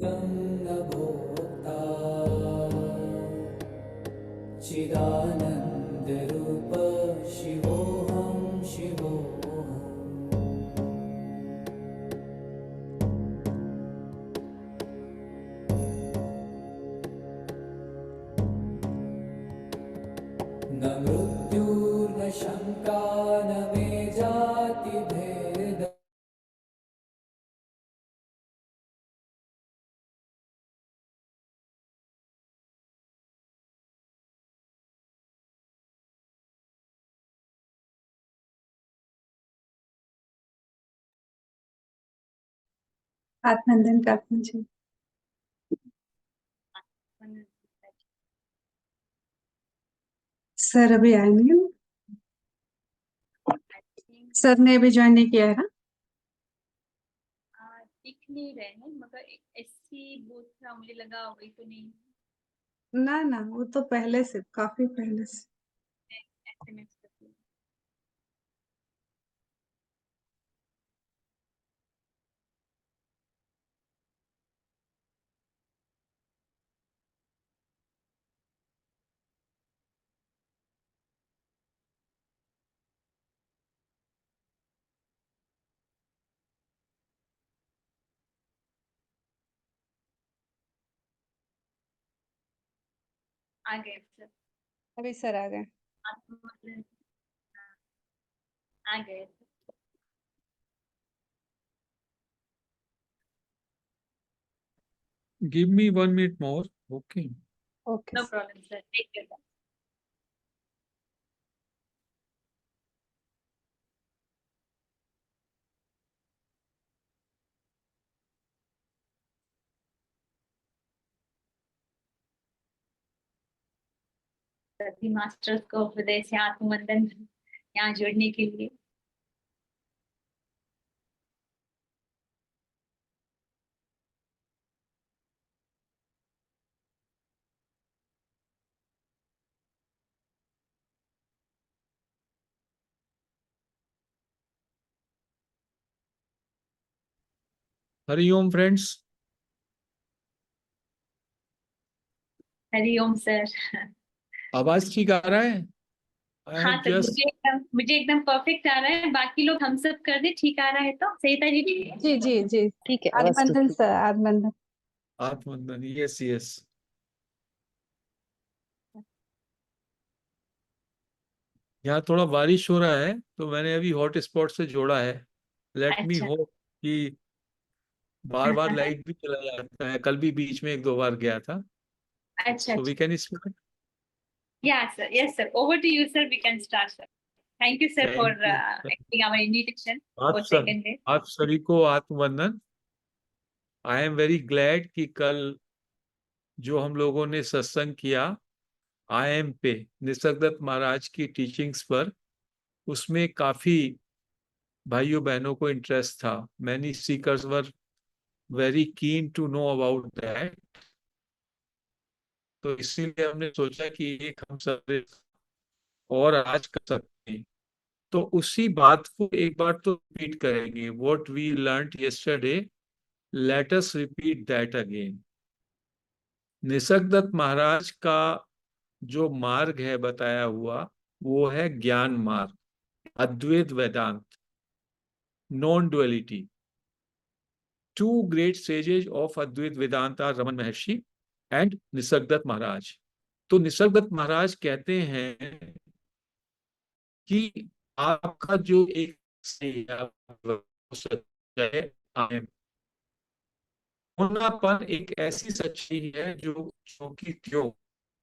न भोक्ता चिदानन्दरूप शिवोऽहं शिवोऽहम् न मृत्युर्न शङ्का न मे जातिभेद आत्मबंधन प्रार्थना जी। सर अभी आएंगे, सर ने अभी ज्वाइन नहीं किया है ना? दिख नहीं रहे हैं, मगर ऐसी बोथ मुझे लगा वही तो नहीं ना ना, वो तो पहले से, काफी पहले से। SMS करती हूँ। आ गए सर, अभी सर आ गए। आत्मबंधन आ गए। Give me 1 minute more. Okay. Okay no problem sir, take care. सभी मास्टर्स को हृदय से आत्मबंधन यहाँ जुड़ने के लिए। हरिओम फ्रेंड्स। हरिओम सर। आवाज ठीक आ रहा है? I हाँ have सर, just मुझे एकदम परफेक्ट आ रहा है। बाकी लोग हम सब कर दे, ठीक आ रहा है तो सही था जी। जी जी जी, ठीक है, आत्मबंधन सर, आत्मबंधन। आत्मबंधन, यस यस। यहाँ थोड़ा बारिश हो रहा है तो मैंने अभी हॉट स्पॉट से जोड़ा है। लेट मी अच्छा। होप कि बार बार लाइट भी चला जाता है, कल भी बीच में 1-2 बार गया था। अच्छा so we can start. yes sir, over to you sir, we can start sir. Thank you sir for thank you. accepting our invitation आप for सब second day. आप सभी को आत्मबंधन। आई एम वेरी ग्लैड कि कल जो हम लोगों ने सत्संग किया IM पे, निसर्गदत्त महाराज की टीचिंग्स पर, उसमें काफी भाइयों बहनों को इंटरेस्ट था। Many seekers were very keen to know about that. तो इसीलिए हमने सोचा कि एक हम सब और आज कर सकते हैं, तो उसी बात को एक बार तो रिपीट करेंगे। What we learned yesterday, let us repeat that again. Nisargadatta Maharaj का जो मार्ग है बताया हुआ, वो है ज्ञान मार्ग, Advaita Vedanta, non duality. Two great sages of Advait Vedanta are Raman Maharshi and Nisargadatta महाराज। तो निसर्गदत्त महाराज कहते हैं कि आपका जो एक होनापन एक ऐसी सच्चाई है जो कि त्यों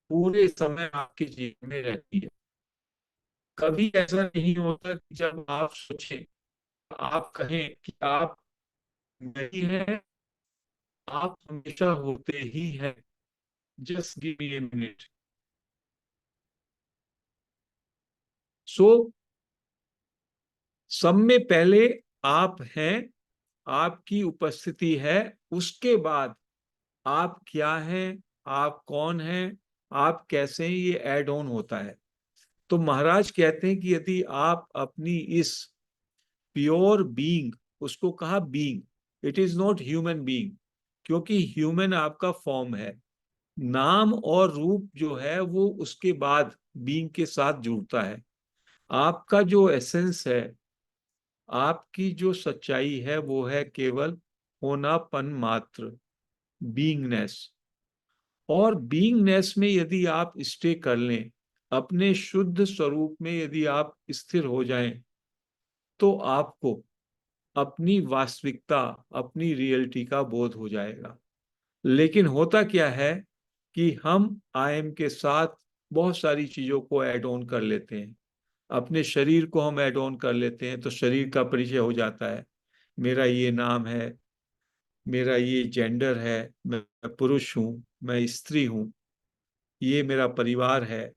पूरे समय आपके जीवन में रहती है। कभी ऐसा नहीं होता कि जब आप सोचें, आप कहें कि आप नहीं है, आप हमेशा होते ही हैं। Just give me a minute. So सब में पहले आप हैं, आपकी उपस्थिति है, उसके बाद आप क्या हैं, आप कौन हैं, आप कैसे हैं, ये ऐड ऑन होता है। तो महाराज कहते हैं कि यदि आप अपनी इस प्योर बीइंग, उसको कहा being, it is not human being, क्योंकि ह्यूमन आपका फॉर्म है, नाम और रूप जो है वो उसके बाद बीइंग के साथ जुड़ता है। आपका जो एसेंस है, आपकी जो सच्चाई है, वो है केवल होनापन मात्र, बीइंगनेस। और बीइंगनेस में यदि आप स्टे कर लें, अपने शुद्ध स्वरूप में यदि आप स्थिर हो जाएं, तो आपको अपनी वास्तविकता, अपनी रियलिटी का बोध हो जाएगा। लेकिन होता क्या है कि हम आई एम के साथ बहुत सारी चीजों को ऐड ऑन कर लेते हैं। अपने शरीर को हम ऐड ऑन कर लेते हैं, तो शरीर का परिचय हो जाता है, मेरा ये नाम है, मेरा ये जेंडर है, मैं पुरुष हूँ, मैं स्त्री हूँ, ये मेरा परिवार है।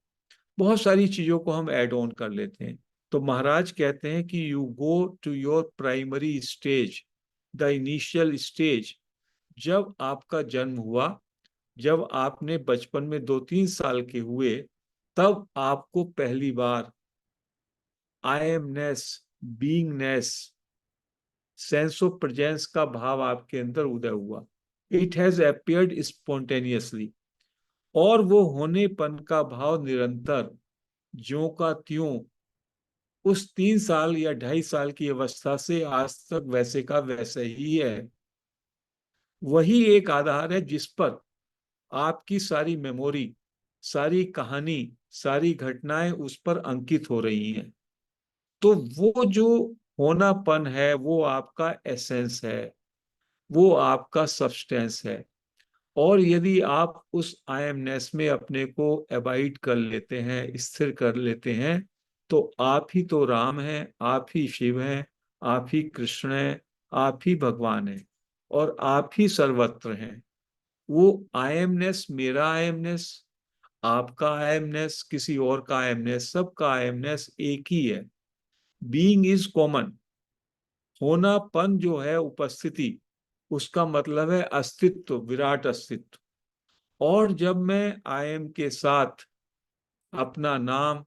बहुत सारी चीजों को हम ऐड ऑन कर लेते हैं। तो महाराज कहते हैं कि you go to your primary stage, the initial stage. जब आपका जन्म हुआ, जब आपने बचपन में 2-3 साल के हुए, तब आपको पहली बार आई एमनेस, बीइंगनेस, सेंस ऑफ प्रेजेंस का भाव आपके अंदर उदय हुआ। It has appeared spontaneously. और वो होनेपन का भाव निरंतर ज्यों का त्यों उस 3 साल या 2.5 साल की अवस्था से आज तक वैसे का वैसे ही है। वही एक आधार है जिस पर आपकी सारी मेमोरी, सारी कहानी, सारी घटनाएं उस पर अंकित हो रही हैं। तो वो जो होनापन है, वो आपका एसेंस है, वो आपका सब्सटेंस है। और यदि आप उस आई एमनेस में अपने को अबाइड कर लेते हैं, स्थिर कर लेते हैं, तो आप ही तो राम हैं, आप ही शिव हैं, आप ही कृष्ण हैं, आप ही भगवान हैं, और आप ही सर्वत्र हैं। वो आई एमनेस, मेरा आई एमनेस, आपका आई एमनेस, किसी और का आई एमनेस, सबका आई एमनेस एक ही है। Being is common. होनापन जो है उपस्थिति, उसका मतलब है अस्तित्व, विराट अस्तित्व। और जब मैं आई एम के साथ अपना नाम,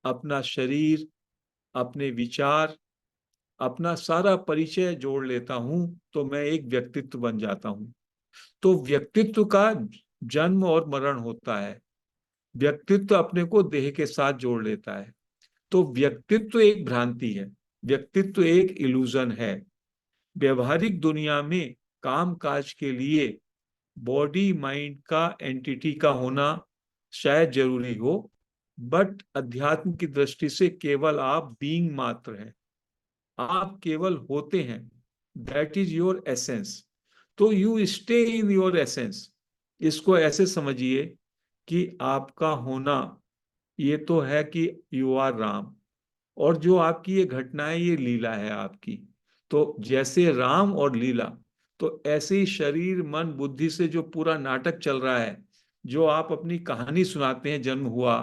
अपना शरीर, अपने विचार, अपना सारा परिचय जोड़ लेता हूं, तो मैं एक व्यक्तित्व बन जाता हूं। तो व्यक्तित्व का जन्म और मरण होता है। व्यक्तित्व अपने को देह के साथ जोड़ लेता है। तो व्यक्तित्व एक भ्रांति है, व्यक्तित्व एक इल्यूजन है। व्यवहारिक दुनिया में काम काज के लिए बॉडी माइंड का एंटिटी का होना शायद जरूरी हो, बट अध्यात्म की दृष्टि से केवल आप बीइंग मात्र हैं, आप केवल होते हैं। That is your essence. तो you stay in your essence. इसको ऐसे समझिए कि आपका होना ये तो है कि यू आर राम, और जो आपकी ये घटनाएं, ये लीला है आपकी। तो जैसे राम और लीला, तो ऐसे ही शरीर मन बुद्धि से जो पूरा नाटक चल रहा है, जो आप अपनी कहानी सुनाते हैं, जन्म हुआ,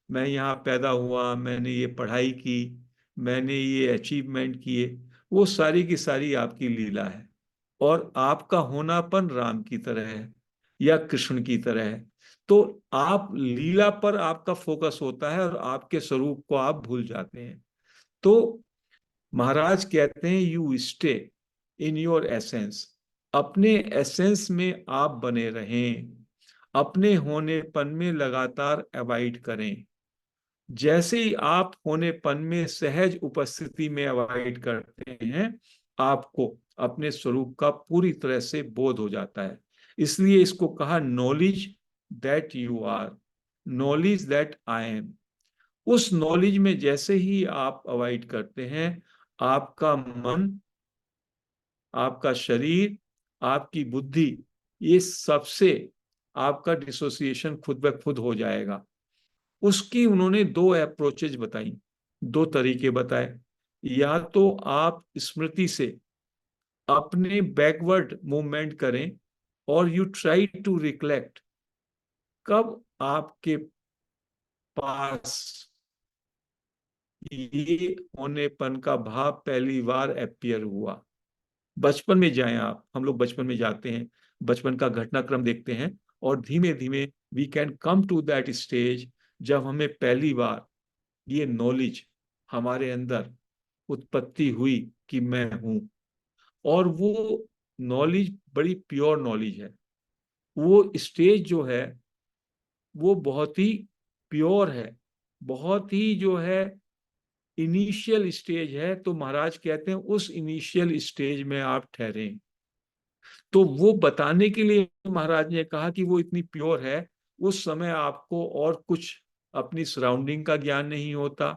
मैं यहाँ पैदा हुआ, मैंने ये पढ़ाई की, मैंने ये अचीवमेंट किए, वो सारी की सारी आपकी लीला है। और आपका होनापन राम की तरह है या कृष्ण की तरह है। तो आप लीला पर आपका फोकस होता है और आपके स्वरूप को आप भूल जाते हैं। तो महाराज कहते हैं you stay in your essence. अपने एसेंस में आप बने रहें, अपने होनेपन में लगातार अवॉइड करें। जैसे ही आप होनेपन में सहज उपस्थिति में अवॉइड करते हैं, आपको अपने स्वरूप का पूरी तरह से बोध हो जाता है। इसलिए इसको कहा knowledge that you are, knowledge that I am. उस नॉलेज में जैसे ही आप अवॉइड करते हैं, आपका मन, आपका शरीर, आपकी बुद्धि, ये सबसे आपका डिसोसिएशन खुद ब खुद हो जाएगा। उसकी उन्होंने 2 अप्रोचेज बताई, 2 तरीके बताए। या तो आप स्मृति से अपने बैकवर्ड मूवमेंट करें, और यू ट्राई टू रिकलेक्ट कब आपके पास ये होनेपन का भाव पहली बार अपीयर हुआ। बचपन में जाएं आप, हम लोग बचपन में जाते हैं, बचपन का घटनाक्रम देखते हैं, और धीमे धीमे we can come to that stage जब हमें पहली बार ये नॉलेज हमारे अंदर उत्पत्ति हुई कि मैं हूं। और वो नॉलेज बड़ी प्योर नॉलेज है। वो स्टेज जो है वो बहुत ही प्योर है, बहुत ही जो है इनिशियल स्टेज है। तो महाराज कहते हैं उस इनिशियल स्टेज में आप ठहरे। तो वो बताने के लिए महाराज ने कहा कि वो इतनी प्योर है, उस समय आपको और कुछ अपनी सराउंडिंग का ज्ञान नहीं होता,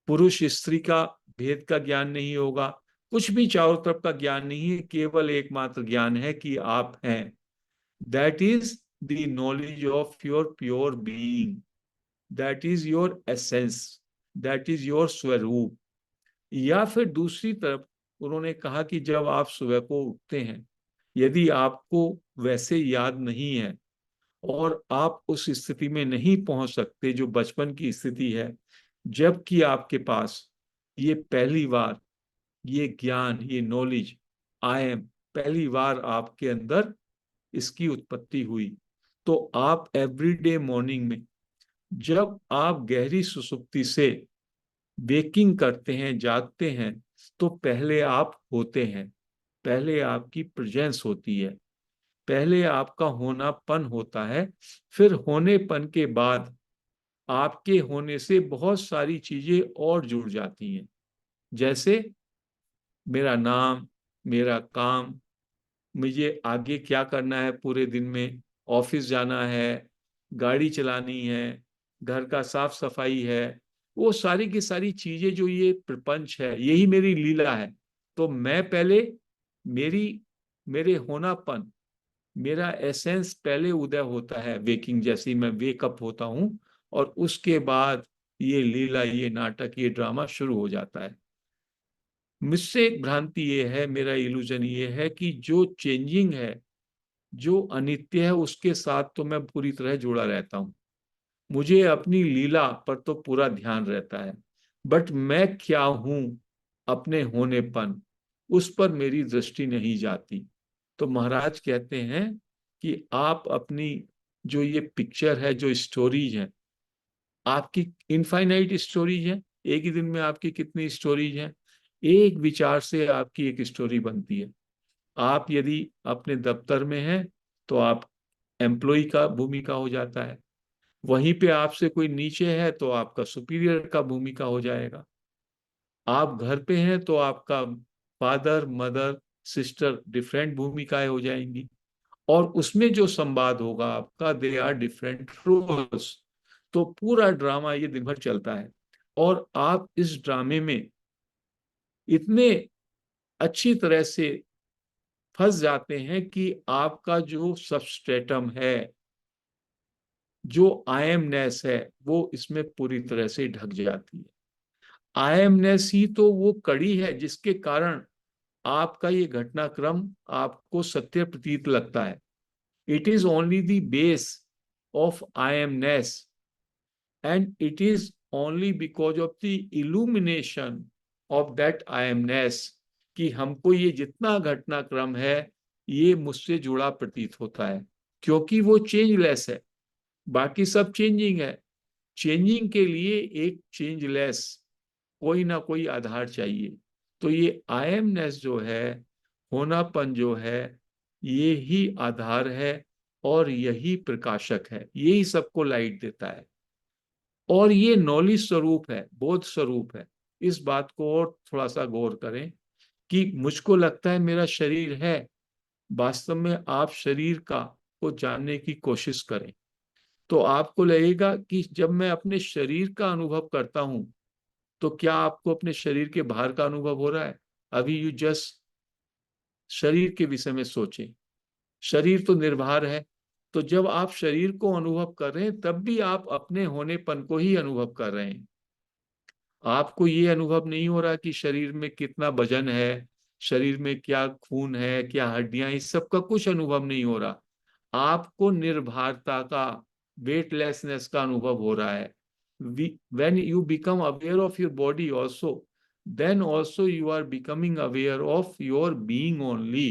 पुरुष स्त्री का भेद का ज्ञान नहीं होगा, कुछ भी चारों तरफ का ज्ञान नहीं है, केवल एकमात्र ज्ञान है कि आप हैं। That is the knowledge of your pure being, that is your essence, that is your स्वरूप। या फिर दूसरी तरफ उन्होंने कहा कि जब आप सुबह को उठते हैं, यदि आपको वैसे याद नहीं है और आप उस स्थिति में नहीं पहुंच सकते जो बचपन की स्थिति है, जबकि आपके पास ये पहली बार ये ज्ञान, ये नॉलेज, आई एम, पहली बार आपके अंदर इसकी उत्पत्ति हुई, तो आप एवरीडे मॉर्निंग में जब आप गहरी सुसुप्ति से वेकिंग करते हैं, जागते हैं, तो पहले आप होते हैं, पहले आपकी प्रेजेंस होती है, पहले आपका होनापन होता है। फिर होनेपन के बाद आपके होने से बहुत सारी चीजें और जुड़ जाती हैं, जैसे मेरा नाम, मेरा काम, मुझे आगे क्या करना है पूरे दिन में, ऑफिस जाना है, गाड़ी चलानी है, घर का साफ सफाई है, वो सारी की सारी चीजें जो ये प्रपंच है, यही मेरी लीला है। तो मैं पहले मेरी मेरे होनापन, मेरा एसेंस पहले उदय होता है, वेकिंग जैसी मैं वेकअप होता हूं, और उसके बाद ये लीला, ये नाटक, ये ड्रामा शुरू हो जाता है। मुझसे एक भ्रांति ये है, मेरा इल्यूजन ये है कि जो चेंजिंग है, जो अनित्य है, उसके साथ तो मैं पूरी तरह जुड़ा रहता हूं, मुझे अपनी लीला पर तो पूरा ध्यान रहता है, बट मैं क्या हूं, अपने होनेपन, उस पर मेरी दृष्टि नहीं जाती। तो महाराज कहते हैं कि आप अपनी जो ये पिक्चर है, जो स्टोरीज है, आपकी इनफाइनाइट स्टोरीज है, एक ही दिन में आपकी कितनी स्टोरीज हैं, एक विचार से आपकी एक स्टोरी बनती है। आप यदि अपने दफ्तर में हैं तो आप एम्प्लॉय का भूमिका हो जाता है, वहीं पे आपसे कोई नीचे है तो आपका सुपीरियर का भूमिका हो जाएगा, आप घर पे हैं तो आपका फादर, मदर, सिस्टर, डिफरेंट भूमिकाएं हो जाएंगी, और उसमें जो संवाद होगा आपका, दे आर डिफरेंट रोल्स। तो पूरा ड्रामा ये दिन भर चलता है, और आप इस ड्रामे में इतने अच्छी तरह से फंस जाते हैं कि आपका जो सबस्ट्रेटम है, जो आयमनेस है, वो इसमें पूरी तरह से ढक जाती है। आयमनेस ही तो वो कड़ी है जिसके कारण आपका ये घटनाक्रम आपको सत्य प्रतीत लगता है। It is only the base of I amness, and it is only because of the illumination of that I amness कि हमको ये जितना घटनाक्रम है ये मुझसे जुड़ा प्रतीत होता है, क्योंकि वो चेंजलेस है, बाकी सब चेंजिंग है। चेंजिंग के लिए एक चेंजलेस कोई ना कोई आधार चाहिए। तो ये आई एमनेस जो है, होनापन जो है, ये ही आधार है और यही प्रकाशक है, यही सबको लाइट देता है, और ये नॉलेज स्वरूप है, बोध स्वरूप है। इस बात को और थोड़ा सा गौर करें कि मुझको लगता है मेरा शरीर है, वास्तव में आप शरीर का को जानने की कोशिश करें तो आपको लगेगा कि जब मैं अपने शरीर का अनुभव करता हूं तो क्या आपको अपने शरीर के बाहर का अनुभव हो रहा है? अभी यू जस्ट शरीर के विषय में सोचें, शरीर तो निर्भर है। तो जब आप शरीर को अनुभव कर रहे हैं तब भी आप अपने होनेपन को ही अनुभव कर रहे हैं। आपको ये अनुभव नहीं हो रहा कि शरीर में कितना वजन है, शरीर में क्या खून है, क्या हड्डियां, इस सब का कुछ अनुभव नहीं हो रहा। आपको निर्भरता का, वेटलेसनेस का अनुभव हो रहा है। When you become aware of your body also, then also you are becoming aware of your being only.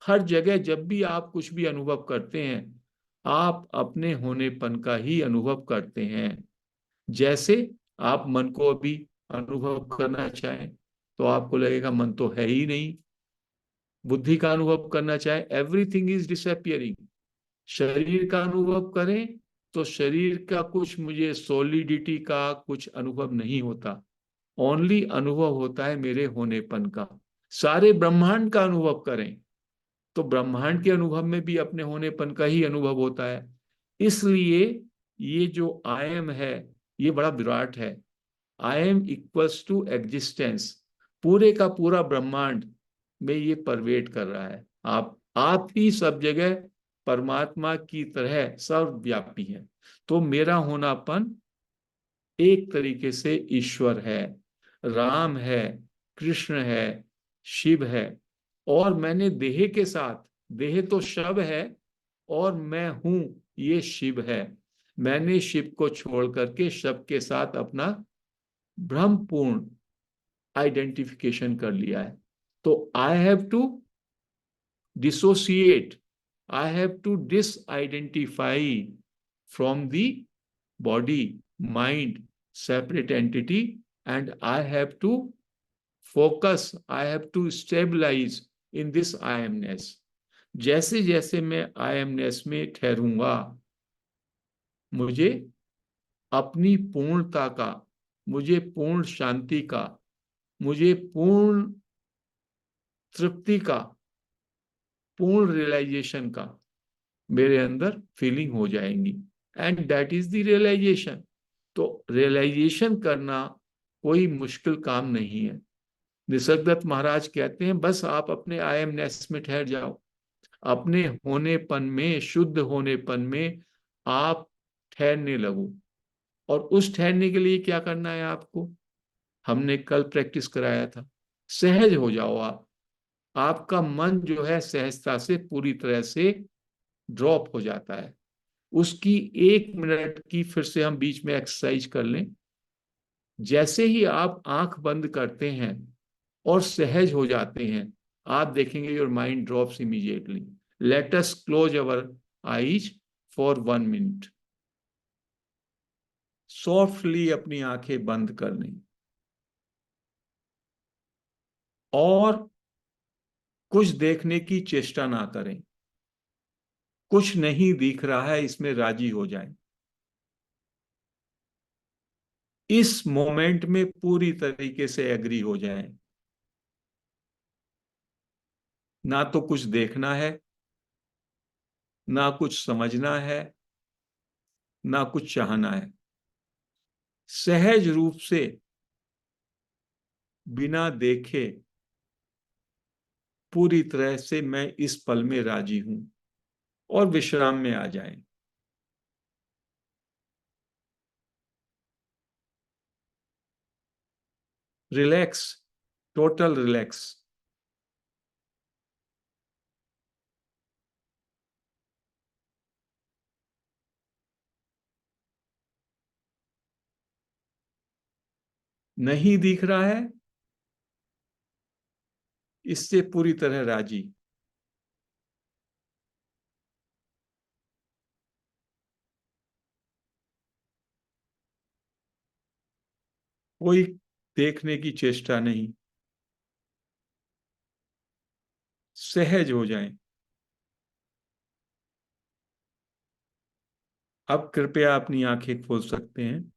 हर जगह जब भी आप कुछ भी अनुभव करते हैं, आप अपने होनेपन का ही अनुभव करते हैं। जैसे आप मन को अभी अनुभव करना चाहें तो आपको लगेगा मन तो है ही नहीं, बुद्धि का अनुभव करना चाहे, एवरीथिंग इज डिसअपियरिंग। शरीर का अनुभव करें तो शरीर का कुछ मुझे सॉलिडिटी का कुछ अनुभव नहीं होता, ओनली अनुभव होता है मेरे होनेपन का। सारे ब्रह्मांड का अनुभव करें तो ब्रह्मांड के अनुभव में भी अपने होनेपन का ही अनुभव होता है। इसलिए ये जो आई एम है ये बड़ा विराट है। I am equals to existence, पूरे का पूरा ब्रह्मांड में ये परवेट कर रहा है। आप ही सब जगह परमात्मा की तरह सर्वव्यापी है। तो मेरा होनापन एक तरीके से ईश्वर है, राम है, कृष्ण है, शिव है। और मैंने देह के साथ, देह तो शव है और मैं हूं ये शिव है, मैंने शिव को छोड़ करके शव के साथ अपना भ्रमपूर्ण आइडेंटिफिकेशन कर लिया है। तो I have to dissociate, I have to disidentify from the body, mind, separate entity, and I have to focus, I have to stabilize in this I amness. जैसे जैसे मैं I amness में ठहरूंगा, मुझे अपनी पूर्णता का, मुझे पूर्ण शांति का, मुझे पूर्ण तृप्ति का, पूर्ण रियलाइजेशन का मेरे अंदर फीलिंग हो जाएंगी। And that is the realization. तो रियलाइजेशन करना कोई मुश्किल काम नहीं है। निसर्गदत्त महाराज कहते हैं बस आप अपने आई एमनेस में ठहर जाओ, अपने होनेपन में, शुद्ध होनेपन में आप ठहरने लगो। और उस ठहरने के लिए क्या करना है आपको, हमने कल प्रैक्टिस कराया था, सहज हो जाओ आप। आपका मन जो है सहजता से पूरी तरह से ड्रॉप हो जाता है। उसकी 1 मिनट की फिर से हम बीच में एक्सरसाइज कर लें। जैसे ही आप आंख बंद करते हैं और सहज हो जाते हैं, आप देखेंगे your mind drops immediately. Let us close our eyes for 1 minute. Softly अपनी आंखें बंद कर लें और कुछ देखने की चेष्टा ना करें। कुछ नहीं दिख रहा है इसमें राजी हो जाएं। इस मोमेंट में पूरी तरीके से एग्री हो जाएं। ना तो कुछ देखना है, ना कुछ समझना है, ना कुछ चाहना है। सहज रूप से बिना देखे पूरी तरह से मैं इस पल में राजी हूं और विश्राम में आ जाएं। Relax, total relax. नहीं दिख रहा है इससे पूरी तरह राजी। कोई देखने की चेष्टा नहीं, सहज हो जाएं। अब कृपया अपनी आंखें खोल सकते हैं।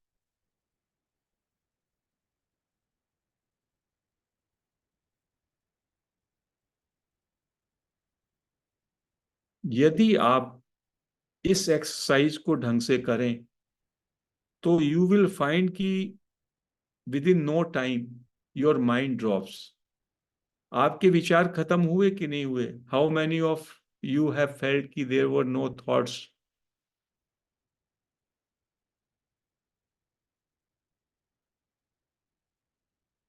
यदि आप इस एक्सरसाइज को ढंग से करें तो यू विल फाइंड कि within no time your mind drops. आपके विचार खत्म हुए कि नहीं हुए? How many of you have felt कि देयर वर नो थॉट्स?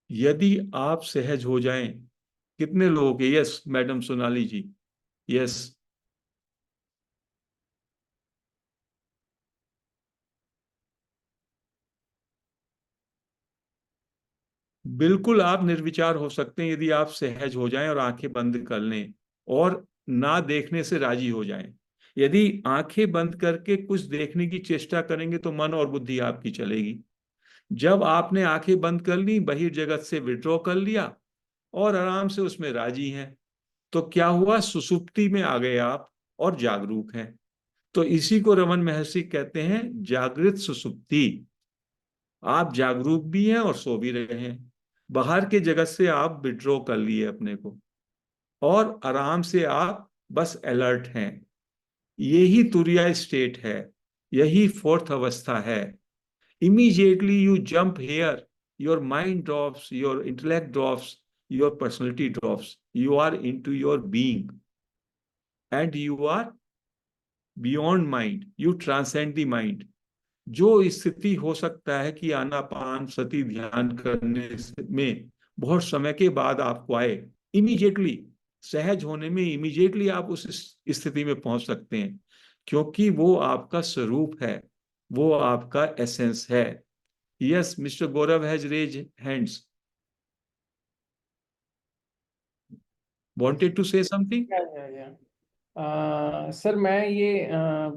यदि आप सहज हो जाएं, कितने लोग? Yes madam Sonali ji, yes. बिल्कुल आप निर्विचार हो सकते हैं यदि आप सहज हो जाएं और आंखें बंद कर लें और ना देखने से राजी हो जाएं। यदि आंखें बंद करके कुछ देखने की चेष्टा करेंगे तो मन और बुद्धि आपकी चलेगी। जब आपने आंखें बंद कर ली, बहिर्जगत से विड्रॉ कर लिया और आराम से उसमें राजी हैं, तो क्या हुआ, सुसुप्ति में आ गए आप और जागरूक हैं। तो इसी को रमन महर्षि कहते हैं जागृत सुसुप्ति। आप जागरूक भी हैं और सो भी रहे हैं। बाहर के जगत से आप विड्रॉ कर लिए अपने को, और आराम से आप बस अलर्ट हैं। यही तुरिया स्टेट है, यही फोर्थ अवस्था है। Immediately you jump here, your mind drops, your intellect drops, your personality drops, you are into your being and you are beyond mind, you transcend the mind. जो स्थिति हो सकता है कि आनापान सती ध्यान करने में बहुत समय के बाद आपको आए, इमीडिएटली सहज होने में इमीडिएटली आप उस स्थिति में पहुंच सकते हैं, क्योंकि वो आपका स्वरूप है, वो आपका एसेंस है। Yes, mister Gaurav has raise hands, wanted to say something. Yeah sir, मैं ये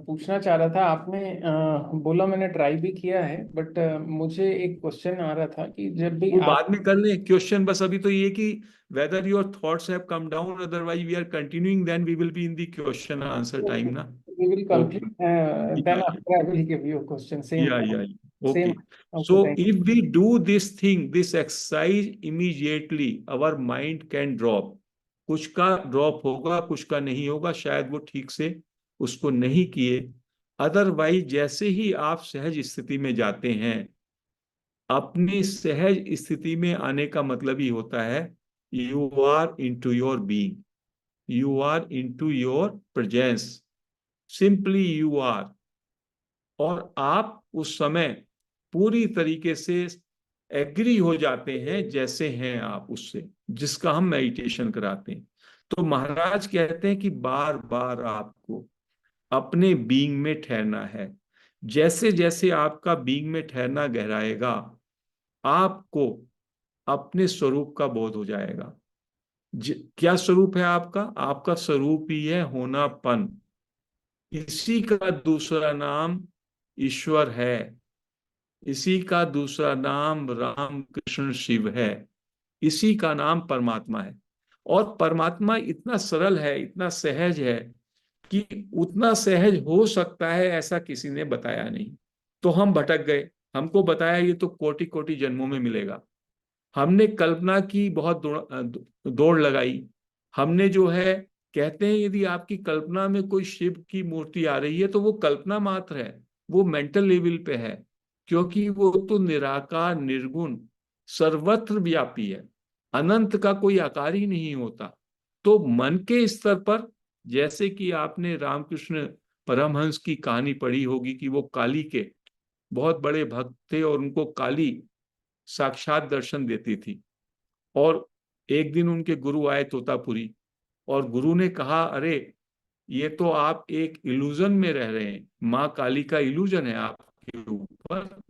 पूछना चाह रहा था। आपने बोला, मैंने ट्राई भी किया है, बट मुझे एक क्वेश्चन आ रहा था कि जब भी वो आप बाद में कर लें क्वेश्चन, बस अभी तो ये कि whether your thoughts have come down, otherwise we are continuing, then we will be in the question and answer time ना। we will Okay. complete, then Yeah, after I will give you a question, yeah, yeah, yeah. same. Okay. Okay, So thank you. if we do this thing, this exercise, immediately our mind can drop। कुछ का drop होगा, कुछ का नहीं होगा, शायद वो ठीक से उसको नहीं किए। अदरवाइज जैसे ही आप सहज स्थिति में जाते हैं, अपनी सहज स्थिति में आने का मतलब ही होता है you are into your being, you are into your presence, simply you are. और आप उस समय पूरी तरीके से एग्री हो जाते हैं जैसे हैं आप उससे, जिसका हम मेडिटेशन कराते हैं। तो महाराज कहते हैं कि बार बार आपको अपने बीइंग में ठहरना है। जैसे जैसे आपका बीइंग में ठहरना गहराएगा, आपको अपने स्वरूप का बोध हो जाएगा। क्या स्वरूप है आपका? आपका स्वरूप ही है होनापन। इसी का दूसरा नाम ईश्वर है, इसी का दूसरा नाम राम कृष्ण शिव है, इसी का नाम परमात्मा है। और परमात्मा इतना सरल है, इतना सहज है कि उतना सहज हो सकता है ऐसा किसी ने बताया नहीं। तो हम भटक गए, हमको बताया ये तो कोटि कोटि जन्मों में मिलेगा। हमने कल्पना की, बहुत दौड़ लगाई। हमने जो है, कहते हैं यदि आपकी कल्पना में कोई शिव की मूर्ति आ रही है तो वो कल्पना मात्र है, वो मेंटल लेवल पे है, क्योंकि वो तो निराकार निर्गुण सर्वत्र व्यापी है, अनंत का कोई आकार ही नहीं होता। तो मन के स्तर पर, जैसे कि आपने रामकृष्ण परमहंस की कहानी पढ़ी होगी कि वो काली के बहुत बड़े भक्त थे और उनको काली साक्षात दर्शन देती थी। और एक दिन उनके गुरु आए तोतापुरी, और गुरु ने कहा, अरे ये तो आप एक इल्यूजन में रह रहे हैं, माँ काली का इल्यूजन है आपके ऊपर।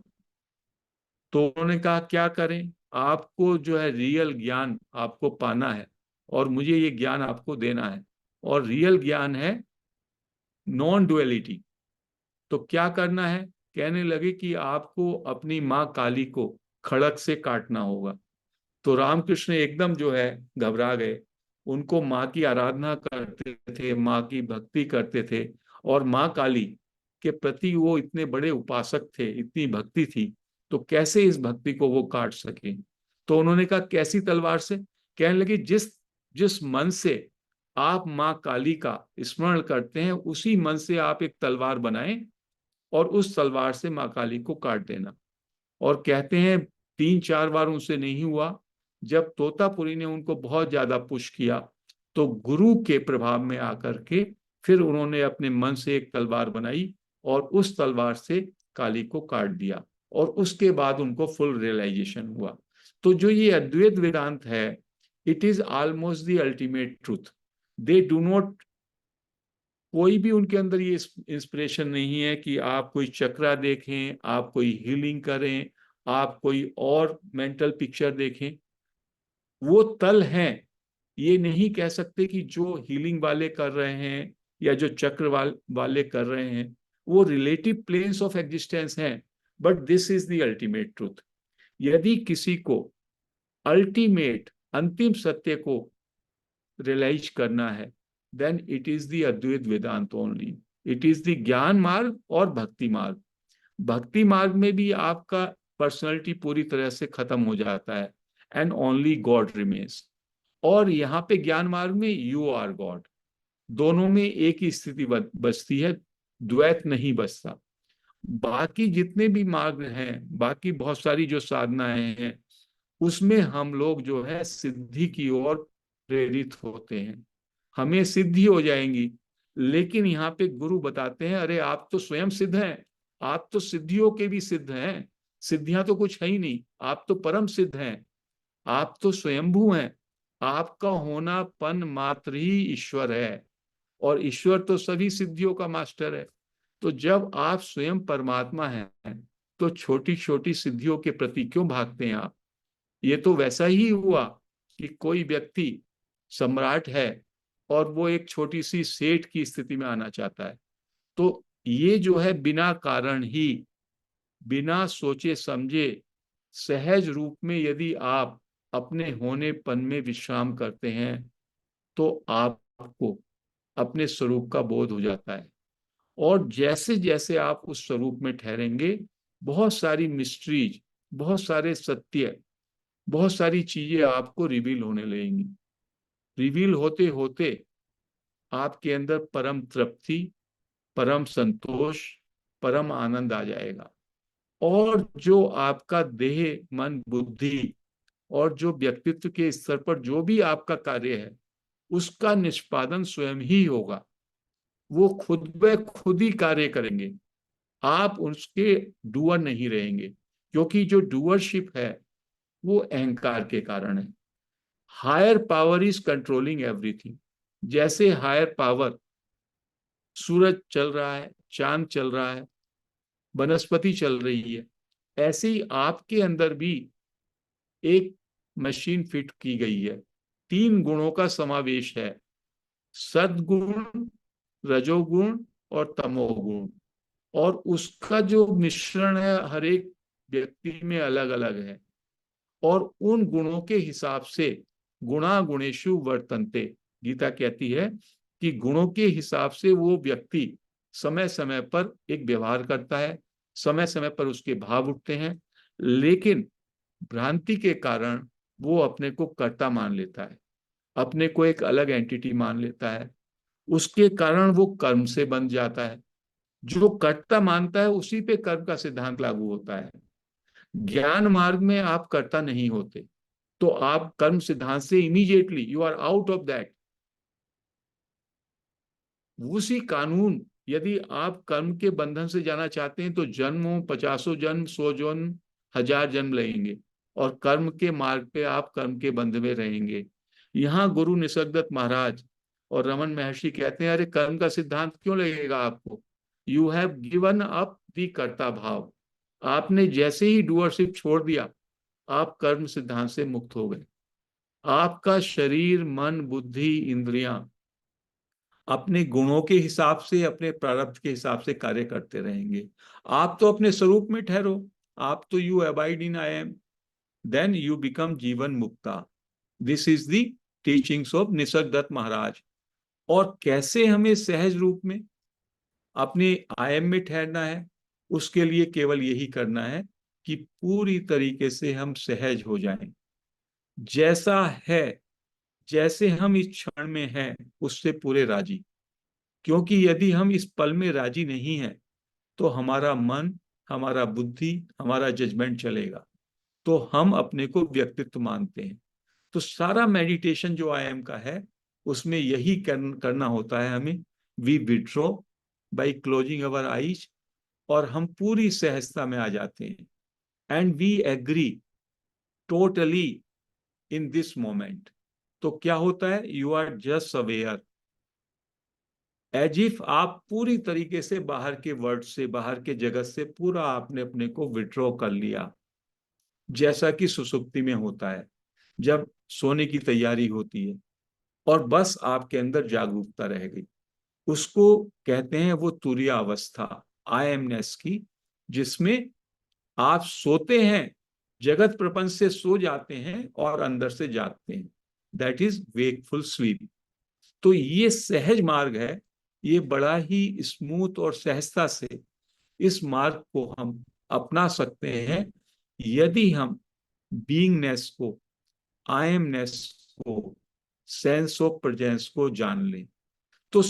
तो उन्होंने कहा क्या करें, आपको जो है रियल ज्ञान आपको पाना है, और मुझे ये ज्ञान आपको देना है, और रियल ज्ञान है नॉन डुअलिटी। तो क्या करना है? कहने लगे कि आपको अपनी माँ काली को खड़क से काटना होगा। तो रामकृष्ण एकदम जो है घबरा गए। उनको माँ की आराधना करते थे, माँ की भक्ति करते थे, और माँ काली के प्रति वो इतने बड़े उपासक थे, इतनी भक्ति थी, तो कैसे इस भक्ति को वो काट सके। तो उन्होंने कहा कैसी तलवार से? कहने लगे जिस जिस मन से आप माँ काली का स्मरण करते हैं, उसी मन से आप एक तलवार बनाएं और उस तलवार से माँ काली को काट देना। और कहते हैं 3-4 बार उनसे नहीं हुआ। जब तोतापुरी ने उनको बहुत ज्यादा पुश किया, तो गुरु के प्रभाव में आकर के फिर उन्होंने अपने मन से एक तलवार बनाई और उस तलवार से काली को काट दिया, और उसके बाद उनको फुल रियलाइजेशन हुआ। तो जो ये अद्वैत वेदांत है, it is almost the ultimate truth. They do not, कोई भी उनके अंदर ये इंस्पिरेशन नहीं है कि आप कोई चक्रा देखें, आप कोई हीलिंग करें, आप कोई और मेंटल पिक्चर देखें। वो तल हैं, ये नहीं कह सकते कि जो हीलिंग वाले कर रहे हैं या जो चक्र वाले कर रहे हैं वो रिलेटिव प्लेन्स ऑफ एग्जिस्टेंस हैं, but this is the ultimate truth. यदि किसी को अल्टीमेट अंतिम सत्य को रियलाइज करना है, then it is the Advaita Vedanta only. It is the gyan marg और भक्ति मार्ग। भक्ति मार्ग में भी आपका पर्सनालिटी पूरी तरह से खत्म हो जाता है, एंड ओनली गॉड रिमेन्स। और यहाँ पे ज्ञान मार्ग में यू आर गॉड, दोनों में एक ही स्थिति बचती है, द्वैत नहीं बचता। बाकी जितने भी मार्ग हैं, बाकी बहुत सारी जो साधनाएं हैं, उसमें हम लोग जो है सिद्धि की ओर प्रेरित होते हैं, हमें सिद्धि हो जाएंगी। लेकिन यहाँ पे गुरु बताते हैं, अरे आप तो स्वयं सिद्ध हैं, आप तो सिद्धियों के भी सिद्ध हैं, सिद्धियां तो कुछ है ही नहीं, आप तो परम सिद्ध हैं, आप तो स्वयंभू हैं, आपका होनापन मात्र ही ईश्वर है, और ईश्वर तो सभी सिद्धियों का मास्टर है। तो जब आप स्वयं परमात्मा हैं, तो छोटी छोटी सिद्धियों के प्रति क्यों भागते हैं आप? ये तो वैसा ही हुआ कि कोई व्यक्ति सम्राट है और वो एक छोटी सी सेठ की स्थिति में आना चाहता है, तो ये जो है बिना कारण ही, बिना सोचे समझे, सहज रूप में यदि आप अपने होनेपन में विश्राम करते हैं, तो आपको अपने स्वरूप का बोध हो जाता है। और जैसे जैसे आप उस स्वरूप में ठहरेंगे, बहुत सारी मिस्ट्रीज, बहुत सारे सत्य, बहुत सारी चीजें आपको रिवील होने लगेंगी। रिवील होते होते आपके अंदर परम तृप्ति, परम संतोष, परम आनंद आ जाएगा। और जो आपका देह, मन, बुद्धि और जो व्यक्तित्व के स्तर पर जो भी आपका कार्य है, उसका निष्पादन स्वयं ही होगा। वो खुद ब खुद ही कार्य करेंगे, आप उसके डूअर नहीं रहेंगे, क्योंकि जो डूअरशिप है वो अहंकार के कारण है। Higher power is controlling everything. जैसे हायर पावर, सूरज चल रहा है, चांद चल रहा है, वनस्पति चल रही है, ऐसे ही आपके अंदर भी एक मशीन फिट की गई है। 3 गुणों का समावेश है, सद्गुण, रजोगुण और तमोगुण। और उसका जो मिश्रण है हर एक व्यक्ति में अलग अलग है, और उन गुणों के हिसाब से गुणा गुणेषु वर्तन्ते, गीता कहती है कि गुणों के हिसाब से वो व्यक्ति समय समय पर एक व्यवहार करता है, समय समय पर उसके भाव उठते हैं, लेकिन भ्रांति के कारण वो अपने को कर्ता मान लेता है, अपने को एक अलग एंटिटी मान लेता है, उसके कारण वो कर्म से बन जाता है। जो कर्ता मानता है उसी पे कर्म का सिद्धांत लागू होता है। ज्ञान मार्ग में आप कर्ता नहीं होते, तो आप कर्म सिद्धांत से immediately you are out of that. उसी कानून, यदि आप कर्म के बंधन से जाना चाहते हैं, तो जन्मों 50 जन्म, 100 जन्म, 1000 जन्म लेंगे, और कर्म के मार्ग पे आप कर्म के बंध में रहेंगे। यहाँ गुरु निसर्गदत्त महाराज और रमन महर्षि कहते हैं, अरे कर्म का सिद्धांत क्यों लगेगा आपको? You have given up the कर्ता भाव। आपने जैसे ही डूअरशिप छोड़ दिया, आप कर्म सिद्धांत से मुक्त हो गए। आपका शरीर, मन, बुद्धि, इंद्रियां अपने गुणों के हिसाब से, अपने प्रारब्ध के हिसाब से कार्य करते रहेंगे। आप तो अपने स्वरूप में ठहरो, आप तो you abide in I am, then you become jivan mukta. This is the teachings of Nisargadatta Maharaj. और कैसे हमें सहज रूप में अपने आई एम में ठहरना है, उसके लिए केवल यही करना है कि पूरी तरीके से हम सहज हो जाएं, जैसा है, जैसे हम इस क्षण में हैं उससे पूरे राजी। क्योंकि यदि हम इस पल में राजी नहीं हैं, तो हमारा मन, हमारा बुद्धि, हमारा जजमेंट चलेगा, तो हम अपने को व्यक्तित्व मानते हैं। तो सारा मेडिटेशन जो आई एम का है, उसमें यही करना होता है हमें। We withdraw by closing our eyes, और हम पूरी सहजता में आ जाते हैं, and we agree totally in this moment. तो क्या होता है? You are just aware, as if आप पूरी तरीके से बाहर के वर्ल्ड से, बाहर के जगत से पूरा आपने अपने को विड्रॉ कर लिया, जैसा कि सुसुप्ति में होता है जब सोने की तैयारी होती है, और बस आपके अंदर जागरूकता रह गई। उसको कहते हैं वो तुरीय अवस्था, आई एमनेस की, जिसमें आप सोते हैं, जगत प्रपंच से सो जाते हैं और अंदर से जागते हैं। That is wakeful sleep. तो ये सहज मार्ग है, ये बड़ा ही स्मूथ और सहजता से इस मार्ग को हम अपना सकते हैं यदि हम बीइंगनेस को, आई एमनेस को, सेंस ऑफ प्रेजेंस को जान लें। तो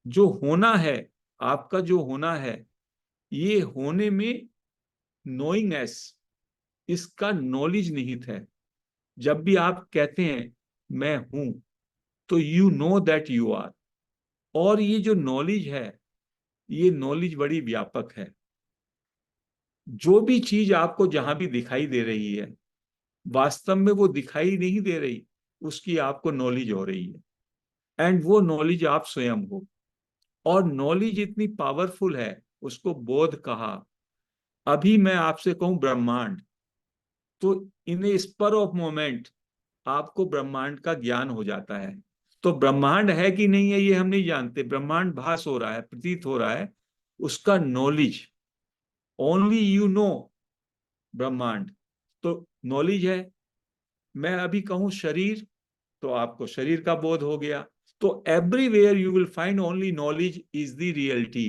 जो होना है, आपका जो होना है, ये होने में नोइंगनेस, इसका नॉलेज निहित है। जब भी आप कहते हैं मैं हूं, तो you know that you are. और ये जो नॉलेज है, ये नॉलेज बड़ी व्यापक है। जो भी चीज आपको जहां भी दिखाई दे रही है, वास्तव में वो दिखाई नहीं दे रही, उसकी आपको नॉलेज हो रही है, एंड वो नॉलेज आप स्वयं हो। और नॉलेज इतनी पावरफुल है, उसको बोध कहा। अभी मैं आपसे कहूं ब्रह्मांड, तो इन ए स्पर ऑफ मोमेंट आपको ब्रह्मांड का ज्ञान हो जाता है। तो ब्रह्मांड है कि नहीं है ये हम नहीं जानते, ब्रह्मांड भास हो रहा है, प्रतीत हो रहा है, उसका नॉलेज ओनली यू नो ब्रह्मांड, तो नॉलेज है। मैं अभी कहूं शरीर, तो आपको शरीर का बोध हो गया। तो everywhere you will find only knowledge is the reality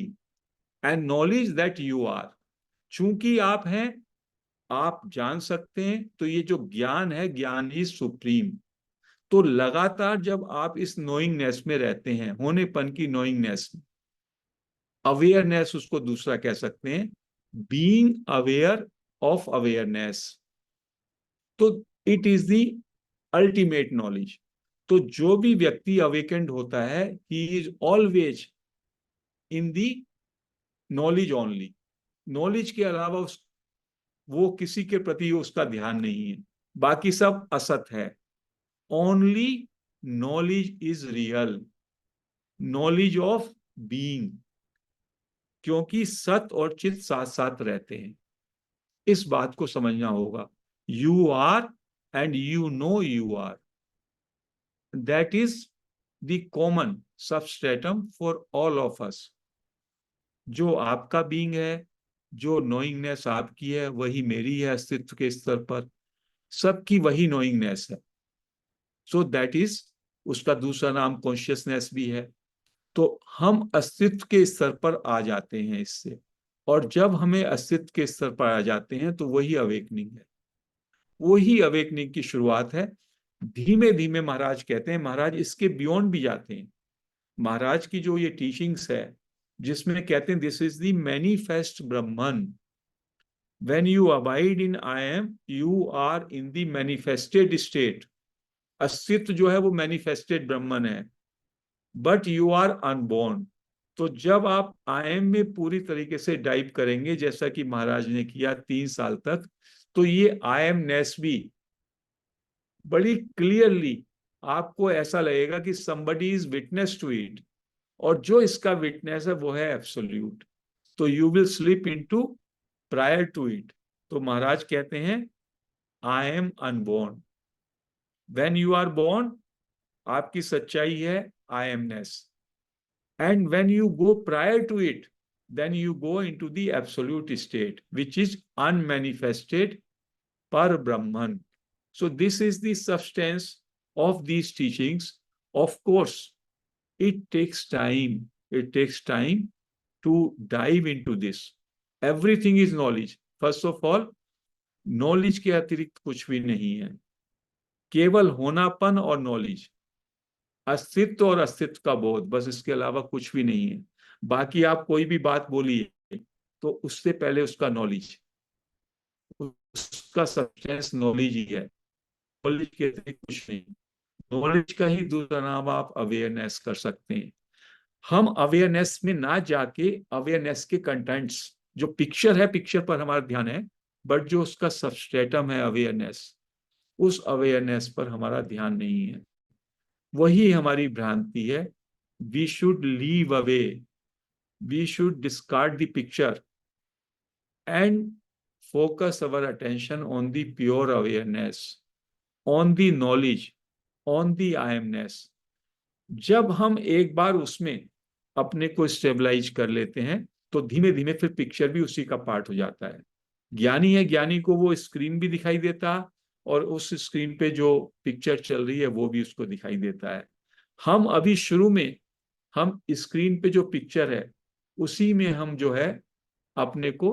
and knowledge that you are. चूंकि आप हैं, आप जान सकते हैं, तो ये जो ज्ञान है, ज्ञान ही सुप्रीम। तो लगातार जब आप इस नोइंगनेस में रहते हैं, होनेपन की नोइंगनेस, अवेयरनेस उसको दूसरा कह सकते हैं, बीइंग अवेयर ऑफ अवेयरनेस, तो it is the ultimate knowledge. तो जो भी व्यक्ति अवेकेंड होता है, he is always in the knowledge only. Knowledge के अलावा वो किसी के प्रति उसका ध्यान नहीं है, बाकी सब असत है। Only knowledge is real, knowledge of being, क्योंकि सत और चित साथ साथ रहते हैं। इस बात को समझना होगा। You are and you know you are, that is the common substratum for all of us. जो आपका बीइंग है, जो नोइंगनेस आपकी है, वही मेरी है अस्तित्व के स्तर पर, सबकी वही नोइंगनेस है। सो दैट इज, उसका दूसरा नाम कॉन्शियसनेस भी है। तो हम अस्तित्व के स्तर पर आ जाते हैं इससे, और जब हमें अस्तित्व के स्तर पर आ जाते हैं, तो वही अवेकनिंग है, वही अवेकनिंग की शुरुआत है। धीमे धीमे महाराज कहते हैं, महाराज इसके बियॉन्ड भी जाते हैं। महाराज की जो ये टीचिंग्स है, जिसमें कहते हैं this is the manifest Brahman, when you abide in I am, you are in the manifested state. अस्तित्व जो है वो मैनिफेस्टेड ब्रह्मन है, बट यू आर अनबोर्न। तो जब आप आई एम में पूरी तरीके से डाइव करेंगे, जैसा कि महाराज ने किया 3 साल तक, तो ये आई एमनेस भी बड़ी क्लियरली आपको ऐसा लगेगा कि somebody is witness to it, और जो इसका विटनेस है वो है एब्सोल्यूट। तो you will slip into prior to it. तो महाराज कहते हैं I am unborn. When you are born, आपकी सच्चाई है I amness, and when you go prior to it, then you go into the absolute state, which is unmanifested par Brahman. So this is the substance of these teachings. Of course, it takes time. It takes time to dive into this. Everything is knowledge. First of all, knowledge के अतिरिक्त कुछ भी नहीं है, केवल होनापन और knowledge, अस्तित्व और अस्तित्व का बोध, बस इसके अलावा कुछ भी नहीं है। बाकी आप कोई भी बात बोलिए, तो उससे पहले उसका नॉलेज, उसका सब्सटेंस नॉलेज ही है, नॉलेज के अतिरिक्त कुछ नहीं। नॉलेज का ही दूसरा नाम आप अवेयरनेस कर सकते हैं। हम अवेयरनेस में ना जाके अवेयरनेस के कंटेंट्स, जो पिक्चर है, पिक्चर पर हमारा ध्यान है, बट जो उसका सबस्ट्रेटम है अवेयरनेस, उस अवेयरनेस पर हमारा ध्यान नहीं है। वही हमारी भ्रांति है। We should leave away, we should discard the picture and focus our attention on the pure awareness, on the knowledge, on the I amness. जब हम एक बार उसमें अपने को स्टेबलाइज कर लेते हैं, तो धीमे धीमे फिर पिक्चर भी उसी का पार्ट हो जाता है। ज्ञानी है, ज्ञानी को वो स्क्रीन भी दिखाई देता, और उस स्क्रीन पे जो पिक्चर चल रही है वो भी उसको दिखाई देता है। हम अभी शुरू में हम स्क्रीन पे जो पिक्चर है उसी में हम जो है अपने को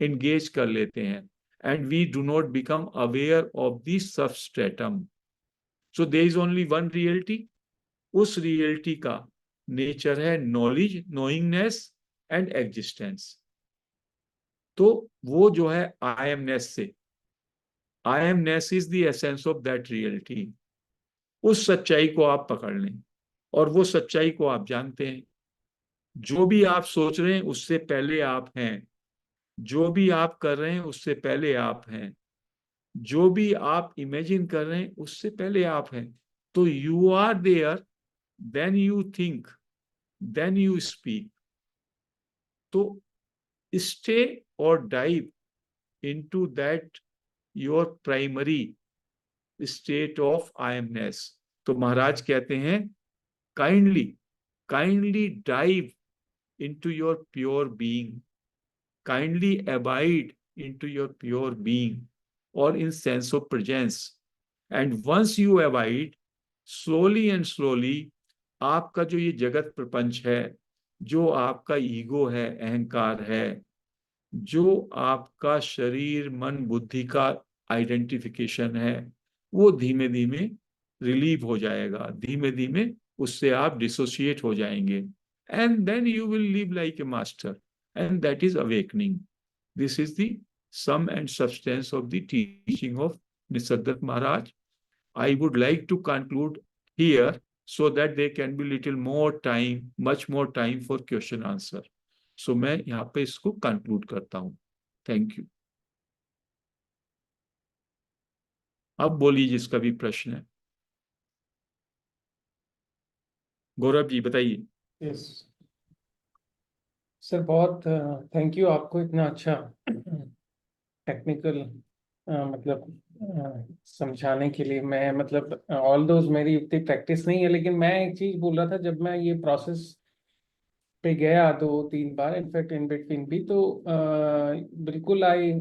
एंगेज कर लेते हैं, and we do not become aware of the substratum. So there is only one reality. उस रियलिटी का नेचर है नॉलेज, नोइंगनेस एंड एग्जिस्टेंस। तो वो जो है आई एमनेस से, I amness is the essence of that reality. उस सच्चाई को आप पकड़ लें और वो सच्चाई को आप जानते हैं। जो भी आप सोच रहे हैं उससे पहले आप हैं, जो भी आप कर रहे हैं उससे पहले आप हैं, जो भी आप इमेजिन कर रहे हैं उससे पहले आप हैं। तो you are there, then you think, then you speak. तो स्टे और dive into that your primary state of I amness. तो महाराज कहते हैं kindly kindly dive into your pure being, kindly abide into your pure being or in sense of presence, and once you abide, slowly and slowly आपका जो ये जगत प्रपंच है, जो आपका ईगो है, अहंकार है, जो आपका शरीर मन बुद्धि का आइडेंटिफिकेशन है, वो धीमे धीमे रिलीव हो जाएगा, धीमे धीमे उससे आप डिसोसिएट हो जाएंगे, and then you will live like a master, and that is awakening. This is the sum and substance of the teaching of Nisargadatta Maharaj. I would like to conclude here so that there can be little more time, much more time for question answer. So मैं यहाँ पे इसको conclude करता हूँ. Thank you. अब बोलिए जिसका भी प्रश्न है। गौरव जी बताइए। यस सर, बहुत थैंक यू आपको इतना अच्छा टेक्निकल मतलब समझाने के लिए। मैं मतलब ऑल दोज मेरी उतनी प्रैक्टिस नहीं है, लेकिन मैं एक चीज बोल रहा था, जब मैं ये प्रोसेस पे गया 2-3 बार इनफैक्ट इन बिटवीन भी, तो बिल्कुल आई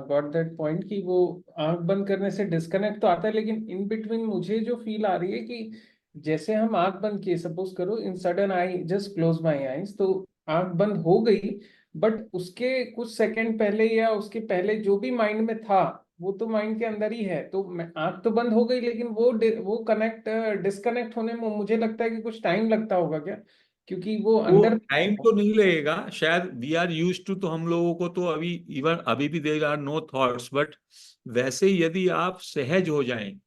गॉट दैट पॉइंट कि वो आंख बंद करने से डिस्कनेक्ट तो आता है, लेकिन इन बिटवीन मुझे जो फील आ रही है कि जैसे हम आंख बंद किए, सपोज करो इन sudden I just close my eyes, तो आंख बंद हो गई, बट उसके कुछ सेकंड पहले या उसके पहले जो भी माइंड में था वो तो माइंड के अंदर ही है। तो आंख तो बंद हो गई, लेकिन वो कनेक्ट डिस्कनेक्ट होने में मुझे लगता है कि कुछ टाइम लगता होगा क्या, क्योंकि वो वो अंदर। टाइम तो नहीं लगेगा शायद, वी आर यूज टू, तो हम लोगों को तो अभी इवन अभी भी there are no thoughts, but वैसे यदि आप सहज हो जाएं,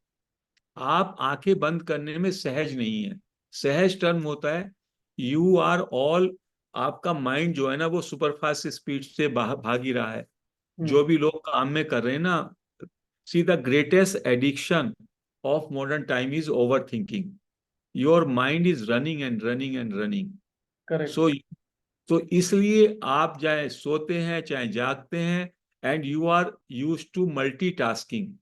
आप आंखें बंद करने में सहज नहीं है। सहज टर्म होता है यू आर ऑल, आपका माइंड जो है ना वो सुपरफास्ट स्पीड से भाग ही रहा है। जो भी लोग काम में कर रहे हैं ना, see the greatest addiction of modern time is over thinking. Your mind is running and running and running. Correct. So तो इसलिए आप चाहे सोते हैं चाहे जागते हैं, and you are use to multitasking,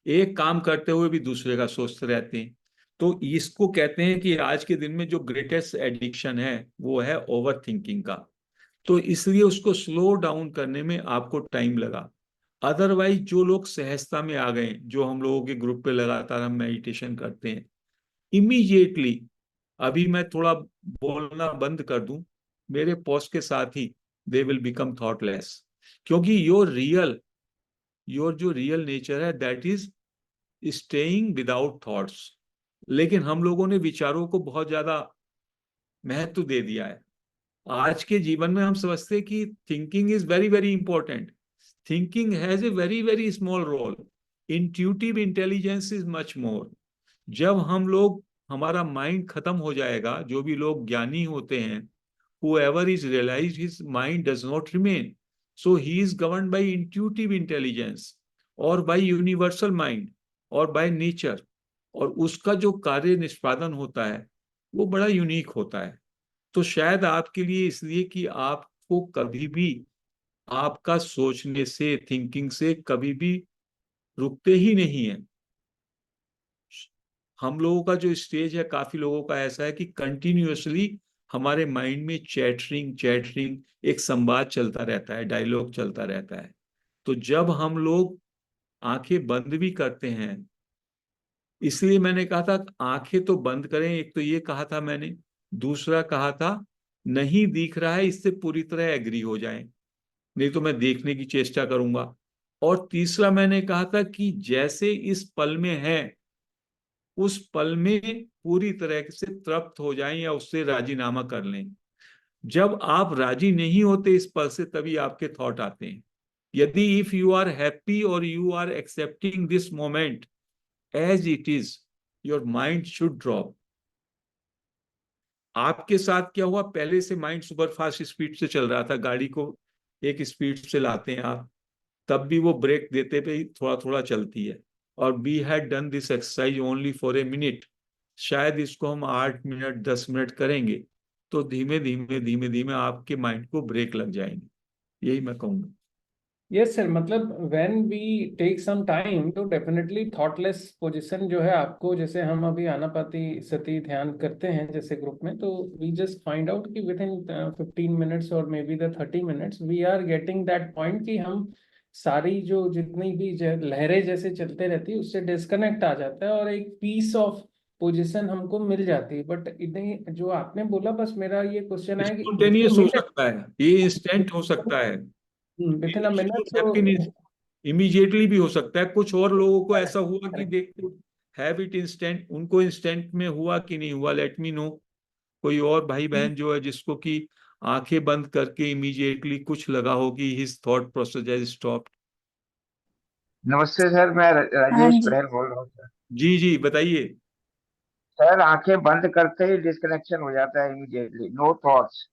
एक काम करते हुए भी दूसरे का सोचते रहते हैं। तो इसको कहते हैं कि आज के दिन में जो ग्रेटेस्ट एडिक्शन है वो है ओवर थिंकिंग का। तो इसलिए उसको स्लो डाउन करने में आपको टाइम लगा। अदरवाइज जो लोग सहजता में आ गए, जो हम लोगों के ग्रुप पे लगातार हम मेडिटेशन करते हैं, इमीडिएटली अभी मैं थोड़ा बोलना बंद कर दूं, मेरे पोस्ट के साथ ही दे विल बिकम थॉटलेस, क्योंकि योर जो रियल नेचर है that is staying without thoughts. लेकिन हम लोगों ने विचारों को बहुत ज्यादा महत्व दे दिया है। आज के जीवन में हम समझते हैं कि thinking is very very important. Thinking has a very very small role, intuitive intelligence is much more. जब हम लोग, हमारा माइंड खत्म हो जाएगा, जो भी लोग ज्ञानी होते हैं, whoever is realized his mind does not remain, so he is governed by intuitive intelligence और by universal mind और by nature, और उसका जो कार्य निष्पादन होता है वो बड़ा यूनिक होता है। तो शायद आपके लिए इसलिए कि आपको कभी भी आपका सोचने से, थिंकिंग से कभी भी रुकते ही नहीं है। हम लोगों का जो स्टेज है, काफी लोगों का ऐसा है कि कंटिन्यूअसली हमारे माइंड में चैटरिंग चैटरिंग एक संवाद चलता रहता है, डायलॉग चलता रहता है। तो जब हम लोग आंखें बंद भी करते हैं। इसलिए मैंने कहा था आंखें तो बंद करें, एक तो ये कहा था मैंने, दूसरा कहा था नहीं दिख रहा है इससे पूरी तरह एग्री हो जाएं, नहीं तो मैं देखने की चेष्टा करूंगा। और तीसरा मैंने कहा था कि जैसे इस पल में है उस पल में पूरी तरह से तृप्त हो जाएं या उससे राजीनामा कर लें। जब आप राजी नहीं होते इस पल से तभी आपके थॉट आते हैं। यदि इफ यू आर हैप्पी और you are accepting this moment as it is, your mind should drop. आपके साथ क्या हुआ, पहले से माइंड सुपर फास्ट स्पीड से चल रहा था, गाड़ी को एक स्पीड से लाते हैं आप, तब भी वो ब्रेक देते पे ही थोड़ा थोड़ा चलती है। और we had done this exercise only for a minute, शायद इसको हम 8 मिनट 10 मिनट करेंगे तो धीमे धीमे धीमे धीमे आपके माइंड को ब्रेक लग जाएंगे, यही मैं कहूंगा। यस सर, मतलब when we take some time तो डेफिनेटली थॉटलेस पोजीशन जो है आपको, जैसे हम अभी आनापाती सती ध्यान करते हैं जैसे ग्रुप में, तो वी जस्ट फाइंड आउट कि विद इन 15 मिनट्स और maybe the 30 minutes we are getting that point कि हम सारी जो जितनी भी लहरें जैसे चलते रहती है उससे डिस्कनेक्ट आ जाता है और एक पीस ऑफ पोजीशन हमको मिल जाती है। बट इतनी जो आपने बोला, बस मेरा ये क्वेश्चन है कि स्पॉन्टेनियस हो सकता है, ये इंस्टेंट हो सकता है, with in a minute, immediately भी हो सकता है। कुछ और लोगों को ऐसा हुआ कि दे हैव इट इंस्टेंट, उनको इंस्टेंट में हुआ कि नहीं हुआ, लेट मी नो। कोई और भाई बहन जो है जिसको कि आंखें बंद करके इमीडिएटली कुछ लगा हो कि his thought process has stopped. नमस्ते सर, मैं हाँ राजेश जी। पटेल बोल रहा हूँ सर। जी जी बताइए। सर, आंखें बंद करते ही डिस्कनेक्शन हो जाता है immediately, no thoughts.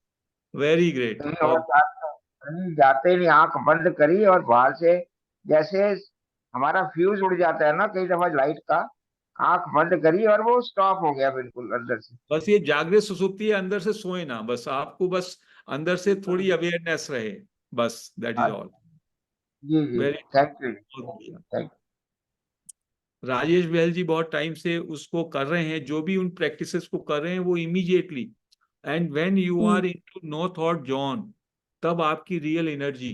Very great. कहीं और और कहीं जाते ही नहीं, आंख बंद करी और बाहर से जैसे हमारा फ्यूज उड़ जाता है ना कई दफा लाइट का, आंख बंद करी और वो स्टॉप हो गया बिल्कुल अंदर से। बस ये जागृत सुसुप्ति है, अंदर से सोए ना, बस आपको बस अंदर से थोड़ी अवेयरनेस रहे, बस दैट इज ऑल। जी जी, वेरी थैंक यू। बढ़िया। थैंक राजेश बहल जी बहुत टाइम से उसको कर रहे हैं, जो भी उन प्रैक्टिसेस को कर रहे हैं वो immediately, and when you are into no thought zone, तब आपकी रियल एनर्जी,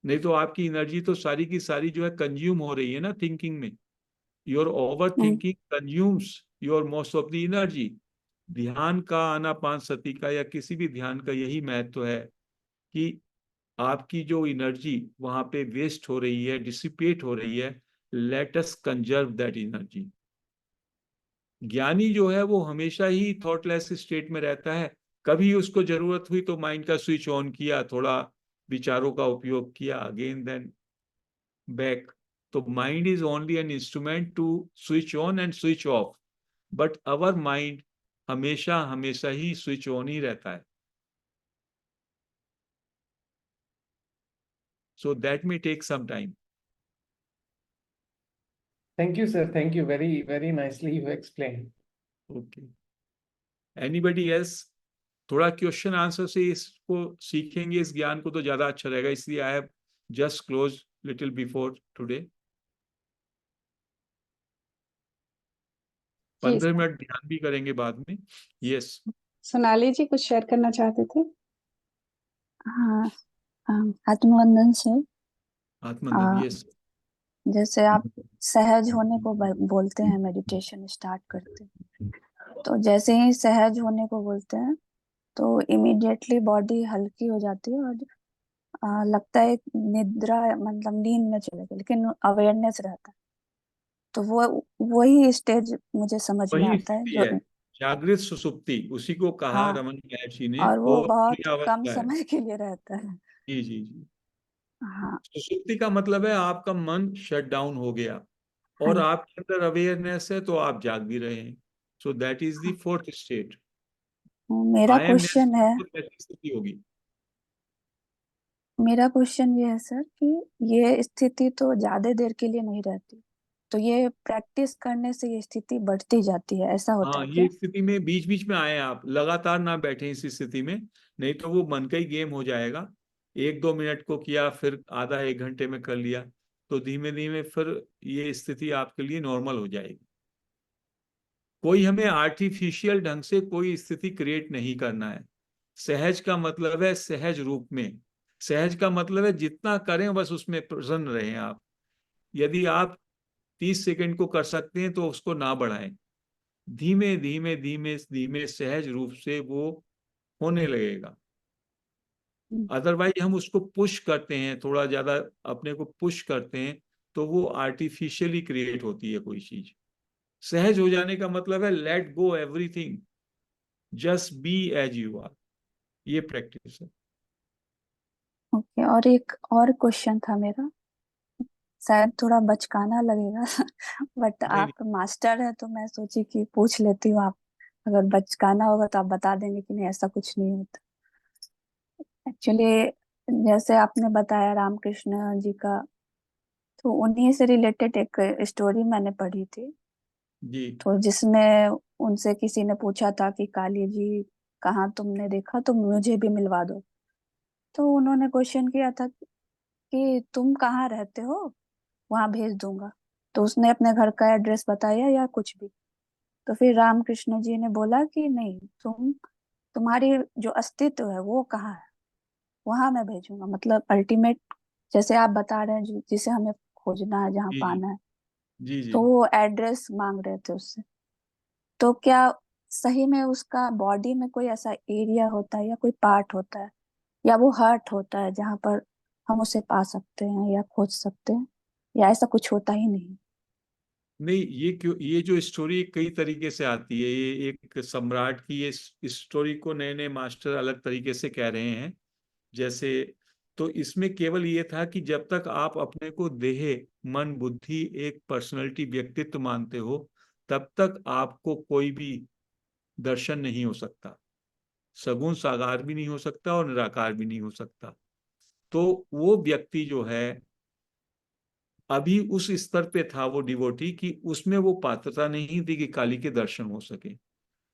नहीं तो आपकी एनर्जी तो सारी की सारी जो है कंज्यूम हो रही है ना थिंकिंग में। Your over thinking consumes your most of the energy. ध्यान का, आनापानसति का या किसी भी ध्यान का यही महत्व है कि आपकी जो एनर्जी वहां पे वेस्ट हो रही है, डिसिपेट हो रही है, let us conserve that energy. ज्ञानी जो है वो हमेशा ही थॉटलेस स्टेट में रहता है, कभी उसको जरूरत हुई तो माइंड का स्विच ऑन किया, थोड़ा विचारों का उपयोग किया, अगेन देन बैक। तो mind is only an instrument to switch on and switch off, but our mind हमेशा हमेशा ही स्विच ऑन ही रहता है। So that may take some time. Thank you, sir. Thank you. Very, very nicely you explained. Okay. Anybody else? थोड़ा question answer से इसको सीखेंगे, इस ज्ञान को तो ज्यादा अच्छा रहेगा, इसलिए I have just close little before today. 15 minute ध्यान भी करेंगे बाद में। यस, सोनाली जी कुछ शेयर करना चाहते थे। हाँ, आत्मवंदन से आत्मनंदन। यस, जैसे आप सहज होने को बोलते हैं, मेडिटेशन स्टार्ट करते हैं, तो जैसे ही सहज होने को बोलते हैं तो इमीडिएटली बॉडी हल्की हो जाती है और लगता है निद्रा, मतलब नींद में चले गए, लेकिन अवेयरनेस रहता है। तो वो वही स्टेज मुझे समझ में वही आता है स्थिति जो। है, जागृत सुसुप्ति, उसी को कहा हाँ, रमन महर्षि ने, और वो वो बहुत कम अवस्था है। समय के लिए रहता है। जी जी जी। हाँ सुसुप्ति का मतलब है आपका मन शट डाउन हो गया और हाँ आपके अंदर अवेयरनेस है, तो आप जाग भी रहे हैं। So that is the fourth state. मेरा आई एम क्वेश्चन है, स्थिति होगी। मेरा क्वेश्चन ये है सर कि ये स्थिति तो ज्यादा देर के लिए नहीं रहती, तो ये प्रैक्टिस करने से ये स्थिति बढ़ती जाती है, ऐसा होता हाँ, है ये क्या? स्थिति में बीच बीच में आए, आप लगातार ना बैठे इस स्थिति में, नहीं तो वो मन का ही गेम हो जाएगा। 1-2 मिनट को किया, फिर आधा 1 घंटे में कर लिया, तो धीमे धीमे फिर ये स्थिति आपके लिए नॉर्मल हो जाएगी। कोई हमें आर्टिफिशियल ढंग से कोई स्थिति क्रिएट नहीं करना है। सहज का मतलब है सहज रूप में, सहज का मतलब है जितना करें बस उसमें प्रसन्न रहें आप। यदि आप 30 सेकंड को कर सकते हैं तो उसको ना बढ़ाएं, धीमे धीमे धीमे धीमे सहज रूप से वो होने लगेगा। अदरवाइज हम उसको पुश करते हैं, थोड़ा ज्यादा अपने को पुश करते हैं, तो वो आर्टिफिशियली क्रिएट होती है कोई चीज। सहज हो जाने का मतलब है let go everything, just be as you are. ये प्रैक्टिस है। ओके, और एक और क्वेश्चन था मेरा, शायद थोड़ा बचकाना लगेगा बट नहीं आप मास्टर है तो मैं सोची कि पूछ लेती हूँ। आप अगर बचकाना होगा तो आप बता देंगे कि नहीं ऐसा कुछ नहीं होता। एक्चुअली जैसे आपने बताया रामकृष्ण जी का, तो उन्हीं से रिलेटेड एक स्टोरी मैंने पढ़ी थी, जी तो जिसमें उनसे किसी ने पूछा था कि काली जी कहाँ तुमने देखा तो मुझे भी मिलवा दो। तो उन्होंने क्वेश्चन किया था कि तुम कहाँ रहते हो, वहां भेज दूंगा। तो उसने अपने घर का एड्रेस बताया या कुछ भी। तो फिर रामकृष्ण जी ने बोला कि नहीं, तुम्हारी जो अस्तित्व है वो कहाँ है, वहां मैं भेजूंगा। मतलब अल्टीमेट, जैसे आप बता रहे हैं जिसे हमें खोजना है, जहाँ जी जी पाना है, जी जी। तो वो एड्रेस मांग रहे थे उससे। तो क्या सही में उसका बॉडी में कोई ऐसा एरिया होता है या कोई पार्ट होता है, या वो हर्ट होता है जहाँ पर हम उसे पा सकते हैं या खोज सकते हैं, या ऐसा कुछ होता ही नहीं? नहीं, ये क्यों, ये जो स्टोरी कई तरीके से आती है, ये एक सम्राट की, ये स्टोरी को नए नए मास्टर अलग तरीके से कह रहे हैं। जैसे, तो इसमें केवल ये था कि जब तक आप अपने को देह मन बुद्धि एक पर्सनैलिटी व्यक्तित्व मानते हो, तब तक आपको कोई भी दर्शन नहीं हो सकता। सगुण साकार भी नहीं हो सकता और निराकार भी नहीं हो सकता। तो वो व्यक्ति जो है अभी उस स्तर पे था, वो डिवोटी, कि उसमें वो पात्रता नहीं थी कि काली के दर्शन हो सके।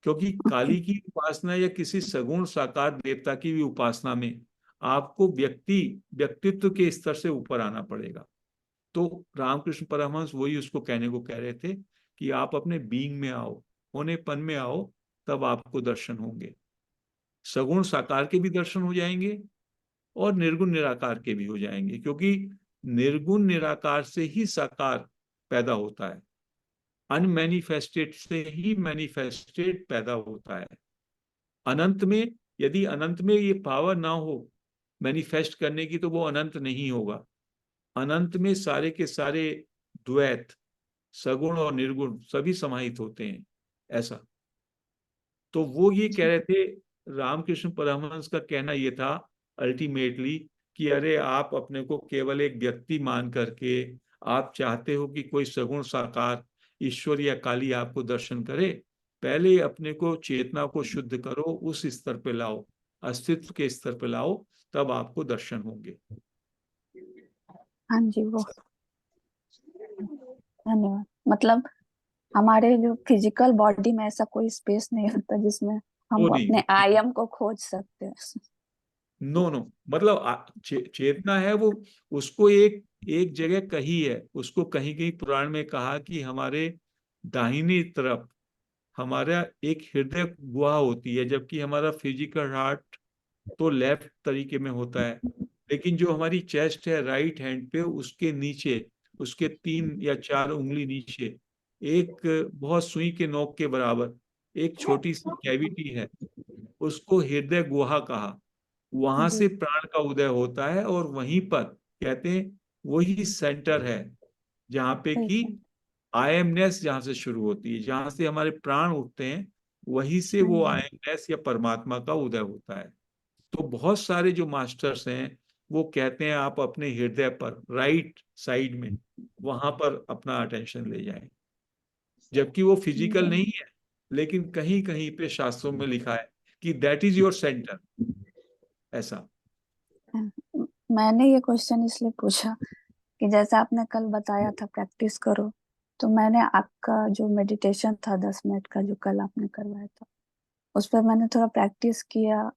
क्योंकि ओके। काली की उपासना या किसी सगुण साकार देवता की भी उपासना में आपको व्यक्तित्व के स्तर से ऊपर आना पड़ेगा। तो रामकृष्ण परमहंस वही उसको कहने को कह रहे थे कि आप अपने बीइंग में आओ, होनेपन में आओ, तब आपको दर्शन होंगे। सगुण साकार के भी दर्शन हो जाएंगे और निर्गुण निराकार के भी हो जाएंगे, क्योंकि निर्गुण निराकार से ही साकार पैदा होता है, अनमैनिफेस्टेड से ही मैनिफेस्टेड पैदा होता है। अनंत में, यदि अनंत में ये पावर ना हो मैनिफेस्ट करने की, तो वो अनंत नहीं होगा। अनंत में सारे के सारे द्वैत, सगुण और निर्गुण सभी समाहित होते हैं, ऐसा। तो वो ये कह रहे थे, रामकृष्ण परमहंस का कहना ये था अल्टीमेटली, कि अरे आप अपने को केवल एक व्यक्ति मान करके आप चाहते हो कि कोई सगुण साकार ईश्वर या काली आपको दर्शन करे, पहले अपने को चेतना को शुद्ध करो, उस स्तर पे लाओ, अस्तित्व के स्तर पे लाओ, तब आपको दर्शन होंगे। हाँ जी, वो धन्यवाद। मतलब हमारे जो फिजिकल बॉडी में ऐसा कोई स्पेस नहीं होता जिसमें वो हम नहीं, अपने आई एम को खोज सकते हैं। नो नो, मतलब चेतना है वो, उसको एक एक जगह कही है, उसको कहीं कहीं पुराण में कहा कि हमारे दाहिनी तरफ हमारा एक हृदय गुहा होती है, जबकि हमारा फिजिकल हार्ट तो लेफ्ट तरीके में होता है। लेकिन जो हमारी चेस्ट है राइट हैंड पे, उसके नीचे, उसके 3 या 4 उंगली नीचे, एक बहुत सुई के नोक के बराबर एक छोटी सी कैविटी है, उसको हृदय गुहा कहा। वहां जी। से प्राण का उदय होता है, और वहीं पर कहते हैं वही सेंटर है जहाँ पे कि ठीक है। आयमनेस जहाँ से शुरू होती है, जहाँ से हमारे प्राण उठते हैं, वहीं से हाँ वो जी। आयमनेस या परमात्मा का उदय होता है। तो बहुत सारे जो मास्टर्स हैं वो कहते हैं आप अपने हृदय पर राइट साइड में वहां पर अपना अटेंशन ले जाएं, जबकि वो फिजिकल नहीं है, लेकिन कहीं कहीं पे शास्त्रों में लिखा है कि दैट इज योर सेंटर, ऐसा। हाँ, मैंने ये क्वेश्चन इसलिए पूछा कि जैसा आपने कल बताया था प्रैक्टिस करो, तो मैंने आपका जो मेडिटेशन था 10 मिनट का जो कल आपने करवाया था, उस पर मैंने थोड़ा प्रैक्टिस किया।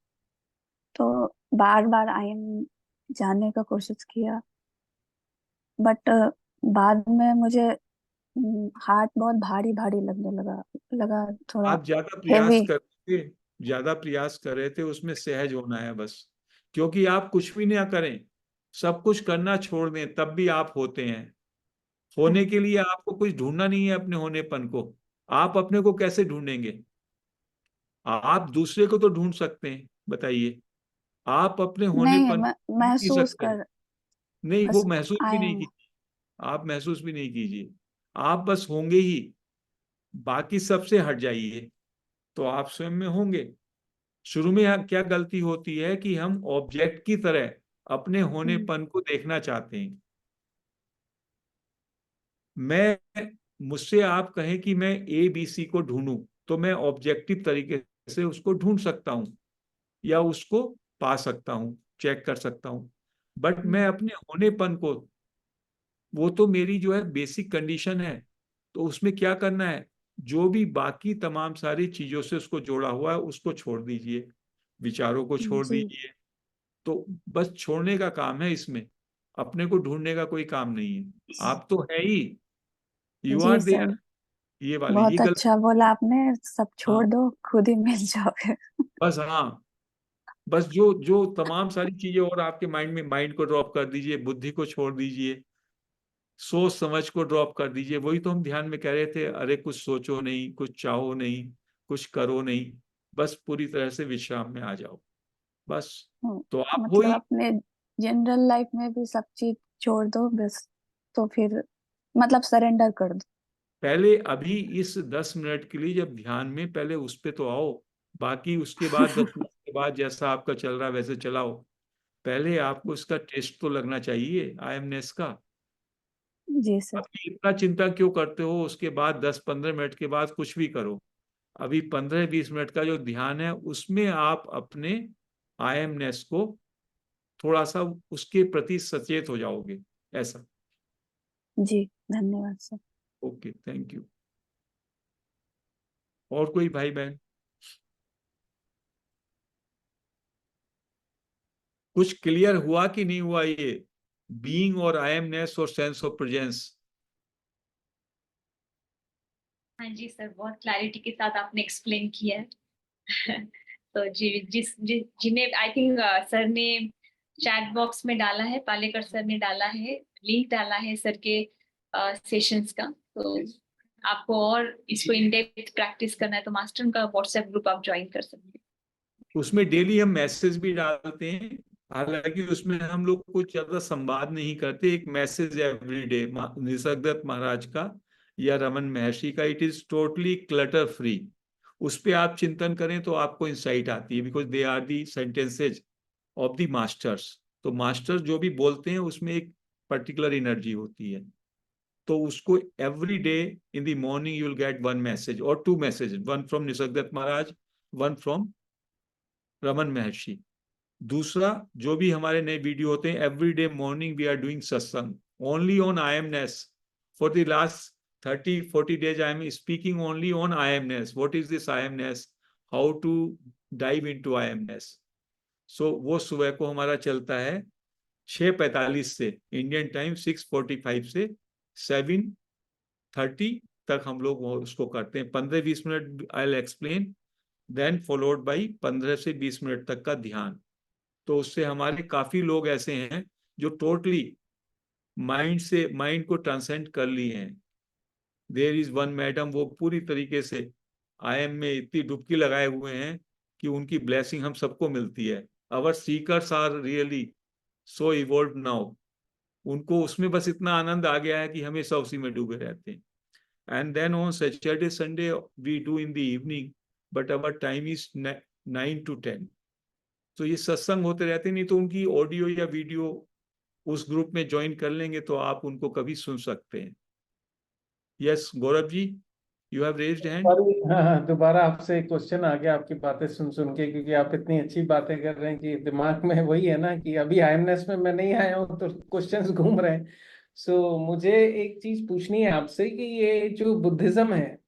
तो बार बार आई एम जानने का कोशिश किया, बट बाद में मुझे हार्ट बहुत भारी भारी लगने लगा, लगा थोड़ा आप ज्यादा प्रयास हेवी। कर रहे थे, ज्यादा प्रयास कर रहे थे, उसमें सहज होना है बस। क्योंकि आप कुछ भी ना करें, सब कुछ करना छोड़ दें, तब भी आप होते हैं। होने के लिए आपको कुछ ढूंढना नहीं है अपने होनेपन को। आप अपने को कैसे ढूंढेंगे? आप दूसरे को तो ढूंढ सकते हैं, बताइए। आप अपने नहीं, होनेपन ढूंढ नहीं महसूस सकते। कर, नहीं, वो बस महसूस भी आई नहीं एम। कीजिए। आप महसूस भी नहीं कीजिए। आप बस होंगे ही। बाकी सबसे हट जाइए तो आप स्वयं में होंगे। शुरू में क्या गलती होती है कि हम ऑब्जेक्ट की तरह अपने होनेपन को देखना चाहते हैं। मैं मुझसे आप कहें कि मैं ए बी सी को ढूंढूं, तो मैं ऑब्जेक्टिव तरीके से उसको ढूंढ सकता हूं या उसको पा सकता हूं, चेक कर सकता हूं। बट मैं अपने होनेपन को, वो तो मेरी जो है बेसिक कंडीशन है, तो उसमें क्या करना है? जो भी बाकी तमाम सारी चीजों से उसको जोड़ा हुआ है उसको छोड़ दीजिए, विचारों को छोड़ जी दीजिए। तो बस छोड़ने का काम है इसमें, अपने को ढूंढने का कोई काम नहीं है। आप तो है ही, U G R sir, there. ये वाली ये बहुत गलत। अच्छा बोला आपने, सब छोड़ हाँ, दो, खुद ही मिल जाओगे। बस हाँ, बस जो जो तमाम सारी चीजें और आपके माइंड में, माइंड को ड्रॉप कर दीजिए, बुद्धि को छोड़ दीजिए, सोच समझ को ड्रॉप कर दीजिए। वही तो हम ध्यान में कह रहे थे, अरे कुछ सोचो नहीं, कुछ चाहो नहीं, कुछ करो नहीं, बस पूरी तरह से विश्राम में आ जाओ, बस। तो आप हो मतलब ही। अपने जनरल लाइफ में भी सब चीज छोड़ दो बस, तो फिर मतलब सरेंडर कर दो। पहले अभी इस 10 मिनट के लिए जब ध्यान में, पहले उस पे तो आओ। बाकी उसके बाद 10 मिनट के बाद जैसा आपका चल रहा है वैसे चलाओ। पहले आपको इसका टेस्ट तो लगना चाहिए, आईएमनेस का। जी सर। अभी इतना चिंता क्यों करते हो? उसके बाद 10-15 मिनट के बाद कुछ भी करो। अभी 15-20 मिनट का जो ध्यान है उसमें आप अपने आईएमनेस को थोड़ा सा उसके प्रति सचेत हो जाओगे, ऐसा। जी धन्यवाद सर। Okay, thank you. और कोई भाई बहन? कुछ क्लियर हुआ कि नहीं हुआ ये बीइंग और आईएमनेस और सेंस ऑफ प्रेजेंस? हाँ जी सर, बहुत क्लैरिटी के साथ आपने एक्सप्लेन किया है। तो जिन्हें आई थिंक सर ने चैट बॉक्स में डाला है, पालेकर सर ने डाला है, लिंक डाला है सर के सेशंस का। तो आपको और इसको इन डेप्थ प्रैक्टिस करना है तो मास्टर का व्हाट्सएप ग्रुप आप ज्वाइन कर सकते हैं। उसमें डेली हम मैसेज भी डालते हैं। हालांकि उसमें हम लोग कुछ ज्यादा संवाद नहीं करते, एक मैसेज एवरीडे निसर्गदत्त महाराज का या रमन महर्षि का, it is totally clutter free. उस पे आप चिंतन करें तो आपको इंसाइट आती है, because they are the sentences of the masters. तो मास्टर्स जो भी बोलते हैं उसमें एक पर्टिकुलर एनर्जी होती है। तो उसको every day in the morning you will get one message और two message, one from Nisargadatta Maharaj, one from Raman Maharshi. दूसरा, जो भी हमारे नए वीडियो होते हैं, every day morning we are doing satsang only on I amness. For the last 30-40 days I am speaking only on I amness. What is this I amness, how to dive into I amness. So वो सुबह को हमारा चलता है 6:45 से इंडियन टाइम, 6:45 से 7:30 तक हम लोग उसको करते हैं। 15-20 minute I will explain, then followed by 15 से 20 मिनट तक का ध्यान। तो उससे हमारे काफी लोग ऐसे हैं जो टोटली माइंड से, माइंड को ट्रांसेंड कर लिए हैं। देयर इज वन मैडम, वो पूरी तरीके से आईएम में इतनी डुबकी लगाए हुए हैं कि उनकी ब्लेसिंग हम सबको मिलती है। Our seekers are really so evolve now. उनको उसमें बस इतना आनंद आ गया है कि हमेशा उसी में डूबे रहते हैं। And then on Saturday Sunday we do in the evening, but our time is 9 to 10। तो ये सत्संग होते रहते, नहीं तो उनकी ऑडियो या वीडियो उस ग्रुप में ज्वाइन कर लेंगे तो आप उनको कभी सुन सकते हैं। Yes Gaurav ji, you have raised hand. हाँ हाँ, दोबारा आपसे एक क्वेश्चन आ गया आपकी बातें सुन सुन के, क्योंकि आप इतनी अच्छी बातें कर रहे हैं कि दिमाग में वही है ना कि अभी आईएमनेस में मैं नहीं आया हूँ तो क्वेश्चंस घूम रहे हैं। सो मुझे एक चीज पूछनी है आपसे कि ये जो बुद्धिज्म है,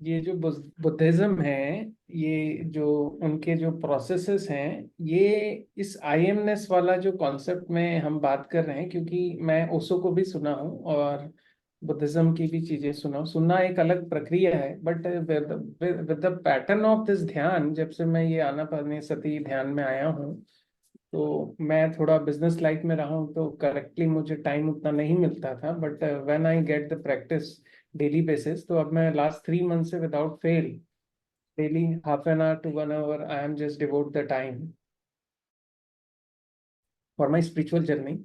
ये जो बुद्धिज्म है, ये जो उनके जो प्रोसेसेस हैं, ये इस आईएमनेस वाला जो कॉन्सेप्ट में हम बात कर रहे हैं, क्योंकि मैं ओशो को भी सुना हूँ और बुद्धिज्म की भी चीजें सुना हूँ। सुनना एक अलग प्रक्रिया है, but with the pattern of this ध्यान, जब से मैं ये आनापानसती ध्यान में आया हूँ, तो मैं थोड़ा बिजनेस लाइफ में रहा हूँ, तो करेक्टली मुझे टाइम उतना नहीं मिलता था, but when I get the practice daily basis, तो अब मैं लास्ट 3 मंथ से without fail daily half an hour to 1 hour I am just devote the time for my spiritual journey.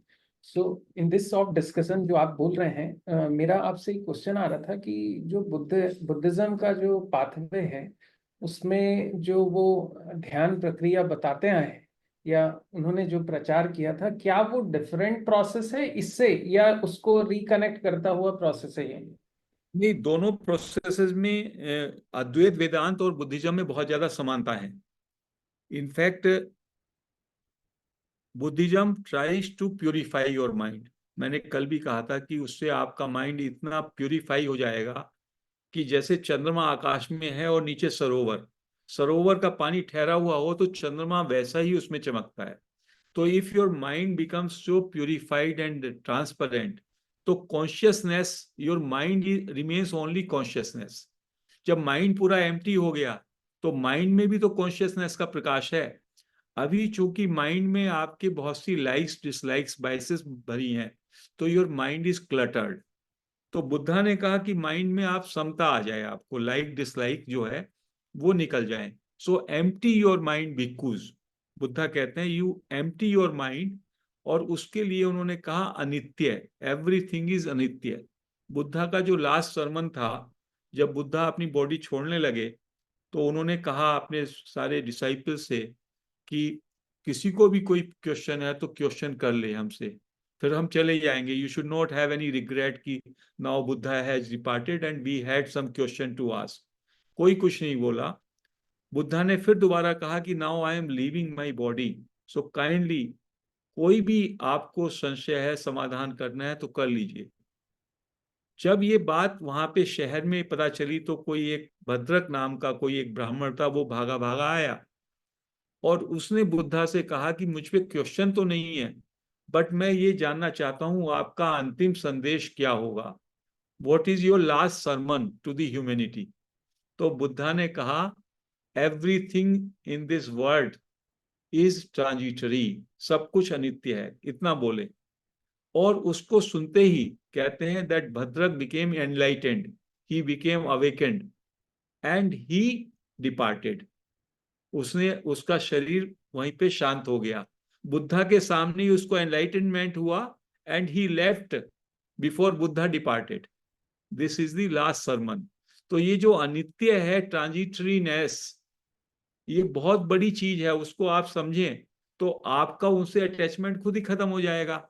So in this soft discussion जो आप बोल रहे हैं, मेरा आपसे एक क्वेश्चन आ रहा था कि जो बुद्धिज्म का जो पाथवे है, उसमें जो वो ध्यान प्रक्रिया बताते आए हैं या उन्होंने जो प्रचार किया था, क्या वो डिफरेंट प्रोसेस है इससे, या उसको रिकनेक्ट करता हुआ प्रोसेस है ये? नहीं, दोनों प्रोसेसेस में अद्वैत वेदांत और बुद्धिज्म में बहुत ज्यादा समानता है। In fact Buddhism tries to purify your mind. मैंने कल भी कहा था कि उससे आपका माइंड इतना प्यूरिफाई हो जाएगा कि जैसे चंद्रमा आकाश में है और नीचे सरोवर, सरोवर का पानी ठहरा हुआ हो तो चंद्रमा वैसा ही उसमें चमकता है। तो if your mind becomes so purified and transparent, तो consciousness, your mind remains only consciousness. जब माइंड पूरा एम्प्टी हो गया तो माइंड में भी तो कॉन्शियसनेस का प्रकाश है। अभी चूंकि माइंड में आपके बहुत सी लाइक्स, डिसलाइक्स, बाइसेस भरी हैं, तो योर माइंड इज क्लटर्ड। तो बुद्धा ने कहा कि माइंड में आप समता आ जाए, आपको लाइक डिसलाइक जो है वो निकल जाए। So empty your mind bhikkhus, Buddha कहते हैं यू एम्प्टी योर माइंड। और उसके लिए उन्होंने कहा अनित्य, एवरीथिंग इज अनित्य। बुद्धा का जो लास्ट सरमन था, जब बुद्धा अपनी बॉडी छोड़ने लगे, तो उन्होंने कहा अपने सारे डिसाइपल से कि किसी को भी कोई क्वेश्चन है तो क्वेश्चन कर ले हमसे, फिर हम चले जाएंगे। You should not have any regret कि now Buddha has departed and we had some question to ask. कोई कुछ नहीं बोला। बुद्धा ने फिर दोबारा कहा कि now I am leaving my body, so kindly कोई भी आपको संशय है, समाधान करना है तो कर लीजिए। जब ये बात वहां पे शहर में पता चली तो कोई एक भद्रक नाम का कोई एक ब्राह्मण था, वो भागा भागा आया और उसने बुद्धा से कहा कि मुझ पे क्वेश्चन तो नहीं है, बट मैं ये जानना चाहता हूं आपका अंतिम संदेश क्या होगा, what is your last sermon to the humanity. तो बुद्धा ने कहा everything in this world is transitory, सब कुछ अनित्य है, इतना बोले। और उसको सुनते ही कहते हैं that Bhadrak became enlightened, he became awakened and he departed. उसने, उसका शरीर वहीं पे शांत हो गया, बुद्धा के सामने ही उसको एनलाइटनमेंट हुआ and he left before Buddha departed. This is the last sermon. तो ये जो अनित्य है, ट्रांजिटरीनेस, ये बहुत बड़ी चीज है, उसको आप समझें तो आपका उनसे अटैचमेंट खुद ही खत्म हो जाएगा।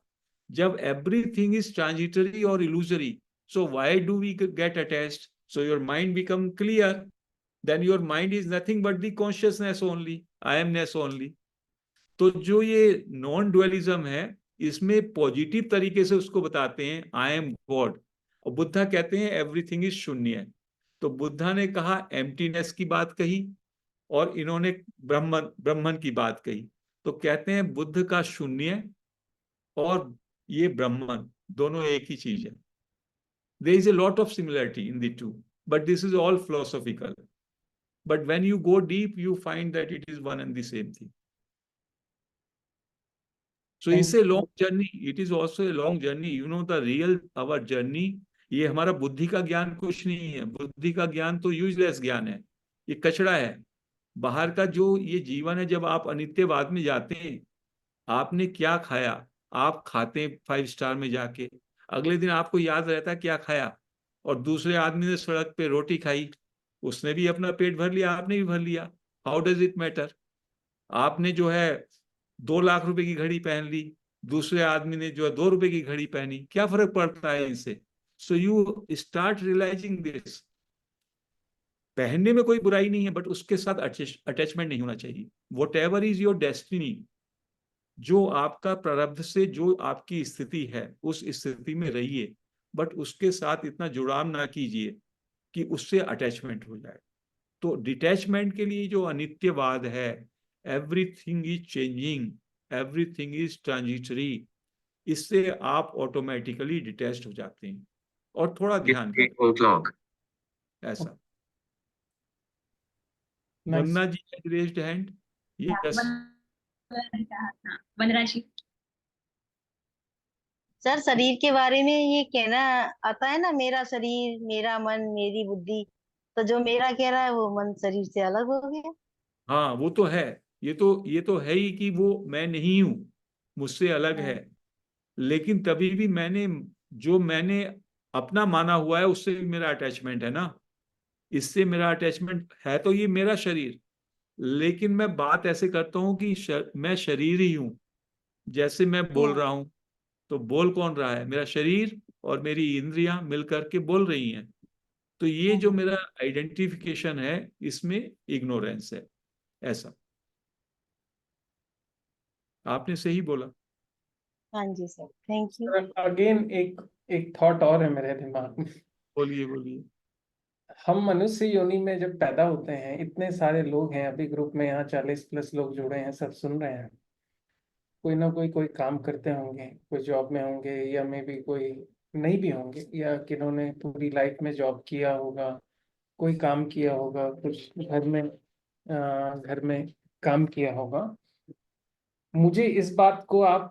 जब एवरीथिंग इज ट्रांजिटरी और illusory, so why do we get attached? So your mind become clear, then your mind is nothing but the consciousness only, I amness only। तो जो ये नॉन डुअलिज्म है, इसमें पॉजिटिव तरीके से उसको बताते हैं आई एम गॉड, और बुद्धा कहते हैं एवरीथिंग इज शून्य। तो बुद्धा ने कहा एम्प्टीनेस की बात कही और इन्होंने ब्रह्मन की बात कही। तो कहते हैं बुद्ध का शून्य और ये ब्रह्मन दोनों एक ही चीज है। There is a lot of similarity in the two, but this is all philosophical, but when you go deep you find that it is one and the same thing. So it's a long journey, it is also a long journey, you know, the real our journey। ये हमारा बुद्धि का ज्ञान कुछ नहीं है, बुद्धि का ज्ञान तो यूजलेस ज्ञान है, ये कचरा है। बाहर का जो ये जीवन है, जब आप अनित्यवाद में जाते हैं, आपने क्या खाया, आप खाते हैं 5 स्टार में जाके, अगले दिन आपको याद रहता है क्या खाया, और दूसरे आदमी ने सड़क पे रोटी खाई, उसने भी अपना पेट भर लिया, आपने भी भर लिया। How does it matter? आपने जो है 2 लाख रुपए की घड़ी पहन ली, दूसरे आदमी ने जो है 2 रुपए की घड़ी पहनी, क्या फर्क पड़ता है इनसे? So you start realising this. पहनने में कोई बुराई नहीं है, बट उसके साथ अटैचमेंट नहीं होना चाहिए। What ever is your destiny, जो आपका प्रारब्ध से जो आपकी स्थिति है उस स्थिति में रहिए, बट उसके साथ इतना जुड़ाव ना कीजिए कि उससे अटैचमेंट हो जाए। तो डिटैचमेंट के लिए जो अनित्यवाद है, everything is changing, everything is transitory, इससे आप ऑटोमेटिकली डिटैच्ड हो जाते हैं। और थोड़ा ध्यान करें ऐसा। Nice. वंदना जी रेज्ड हैंड। यस हाँ, वंदना जी। सर शरीर के बारे में ये कहना आता है ना, मेरा शरीर मेरा मन मेरी बुद्धि, तो जो मेरा कह रहा है वो मन शरीर से अलग हो गया। हाँ वो तो है, ये तो है ही कि वो मैं नहीं हूं, मुझसे अलग है। हाँ, लेकिन तभी भी मैंने अपना माना हुआ है, उससे भी मेरा अटैचमेंट है ना। इससे मेरा अटैचमेंट है, तो ये मेरा शरीर। लेकिन मैं बात ऐसे करता हूं कि मैं शरीर ही हूं। जैसे मैं बोल हाँ, रहा हूं, तो बोल कौन रहा है? मेरा शरीर और मेरी इंद्रियां मिलकर के बोल रही हैं। तो ये जो हाँ, मेरा आइडेंटिफिकेशन है, इसमें इग्नोरेंस है, ऐसा। आपने सही बोला। हाँ जी सर, थैंक यू। अगेन एक एक थॉट और है मेरे दिमाग में। बोलिए बोलिए। हम मनुष्य योनि में जब पैदा होते हैं, इतने सारे लोग हैं अभी ग्रुप में, यहाँ 40+ लोग जुड़े हैं, सब सुन रहे हैं। कोई ना कोई काम करते होंगे, कोई जॉब में होंगे, या मे बी कोई नहीं भी होंगे, या किन्होंने पूरी लाइफ में जॉब किया होगा, कोई काम किया होगा, कुछ घर में काम किया होगा। मुझे इस बात को आप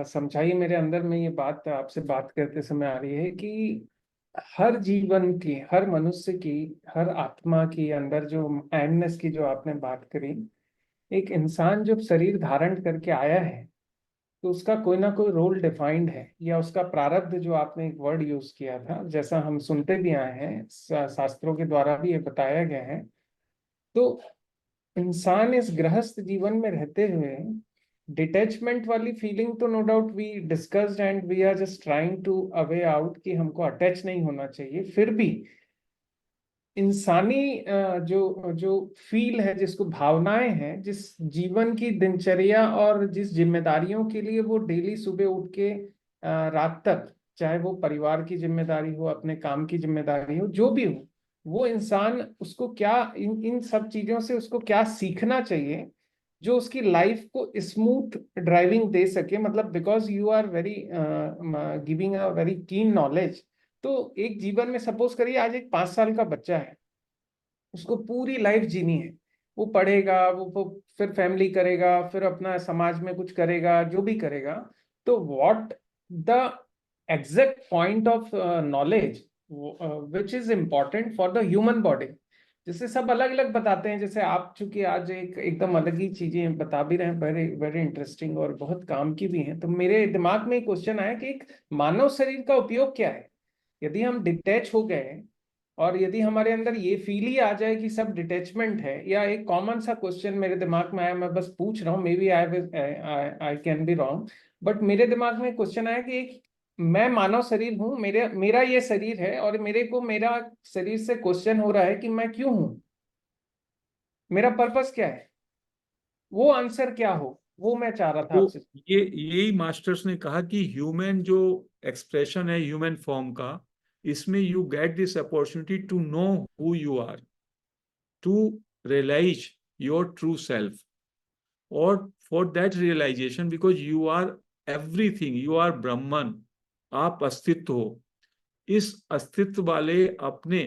समझाइए, मेरे अंदर में ये बात आपसे बात करते समय आ रही है कि हर जीवन की, हर मनुष्य की, हर आत्मा की अंदर जो एमनेस की जो आपने बात करी, एक इंसान जब शरीर धारण करके आया है, तो उसका कोई ना कोई रोल डिफाइंड है, या उसका प्रारब्ध, जो आपने एक वर्ड यूज किया था, जैसा हम सुनते भी आए हैं, शास्त्रों के द्वारा भी ये बताया गया है। तो इंसान इस गृहस्थ जीवन में रहते हुए डिटैचमेंट वाली फीलिंग, तो no doubt we discussed and we are just trying to away out कि हमको अटैच नहीं होना चाहिए, फिर भी इंसानी जो जो फील है, जिसको भावनाएं हैं, जिस जीवन की दिनचर्या और जिस जिम्मेदारियों के लिए वो डेली सुबह उठ के रात तक, चाहे वो परिवार की जिम्मेदारी हो, अपने काम की जिम्मेदारी हो, जो भी हो, वो इंसान उसको क्या, इन इन सब चीजों से उसको क्या सीखना चाहिए जो उसकी लाइफ को स्मूथ ड्राइविंग दे सके। मतलब because you are very giving a very keen knowledge. तो एक जीवन में सपोज करिए आज एक 5 साल का बच्चा है, उसको पूरी लाइफ जीनी है, वो पढ़ेगा, वो फिर फैमिली करेगा, फिर अपना समाज में कुछ करेगा, जो भी करेगा। तो what the exact point of knowledge which is important for the human body. जैसे सब अलग अलग बताते हैं, जैसे आप चूंकि आज एकदम अलग ही चीजें बता भी रहे हैं, वेरी वेरी इंटरेस्टिंग और बहुत काम की भी हैं, तो मेरे दिमाग में एक क्वेश्चन आया कि एक मानव शरीर का उपयोग क्या है? यदि हम डिटैच हो गए, और यदि हमारे अंदर ये फील ही आ जाए कि सब डिटैचमेंट है, या एक कॉमन सा क्वेश्चन मेरे दिमाग में आया, मैं बस पूछ रहा हूँ, maybe I can be wrong, but मेरे दिमाग में क्वेश्चन आया कि एक मैं मानव शरीर हूँ, मेरे मेरा ये शरीर है, और मेरे को मेरा शरीर से क्वेश्चन हो रहा है कि मैं क्यों हूँ, मेरा पर्पस क्या है, वो आंसर क्या हो, वो मैं चाह रहा था तो आपसे। ये यही मास्टर्स ने कहा कि ह्यूमन जो एक्सप्रेशन है ह्यूमन फॉर्म का, इसमें you get this opportunity to know who you are, to realise your true self. और for that realisation, because you are everything, you are Brahman, आप अस्तित्व हो। इस अस्तित्व वाले अपने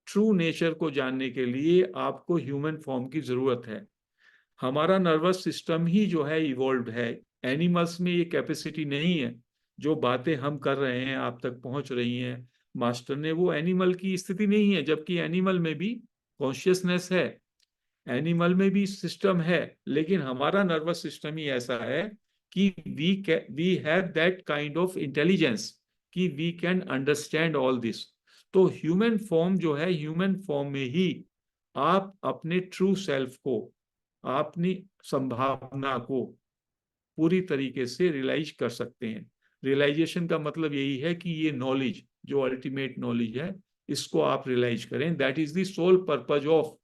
ट्रू नेचर को जानने के लिए आपको ह्यूमन फॉर्म की जरूरत है। हमारा नर्वस सिस्टम ही जो है इवॉल्व है, एनिमल्स में ये कैपेसिटी नहीं है। जो बातें हम कर रहे हैं आप तक पहुंच रही हैं मास्टर ने, वो एनिमल की स्थिति नहीं है, जबकि एनिमल में भी कॉन्शियसनेस है, एनिमल में भी सिस्टम है। लेकिन हमारा नर्वस सिस्टम ही ऐसा है कि we have that kind of intelligence कि we can understand all this. तो ह्यूमन फॉर्म जो है, ह्यूमन फॉर्म में ही आप अपने ट्रू सेल्फ को, अपनी संभावना को पूरी तरीके से रियलाइज कर सकते हैं। रियलाइजेशन का मतलब यही है कि ये नॉलेज जो अल्टीमेट नॉलेज है, इसको आप रियलाइज करें। That is the sole purpose of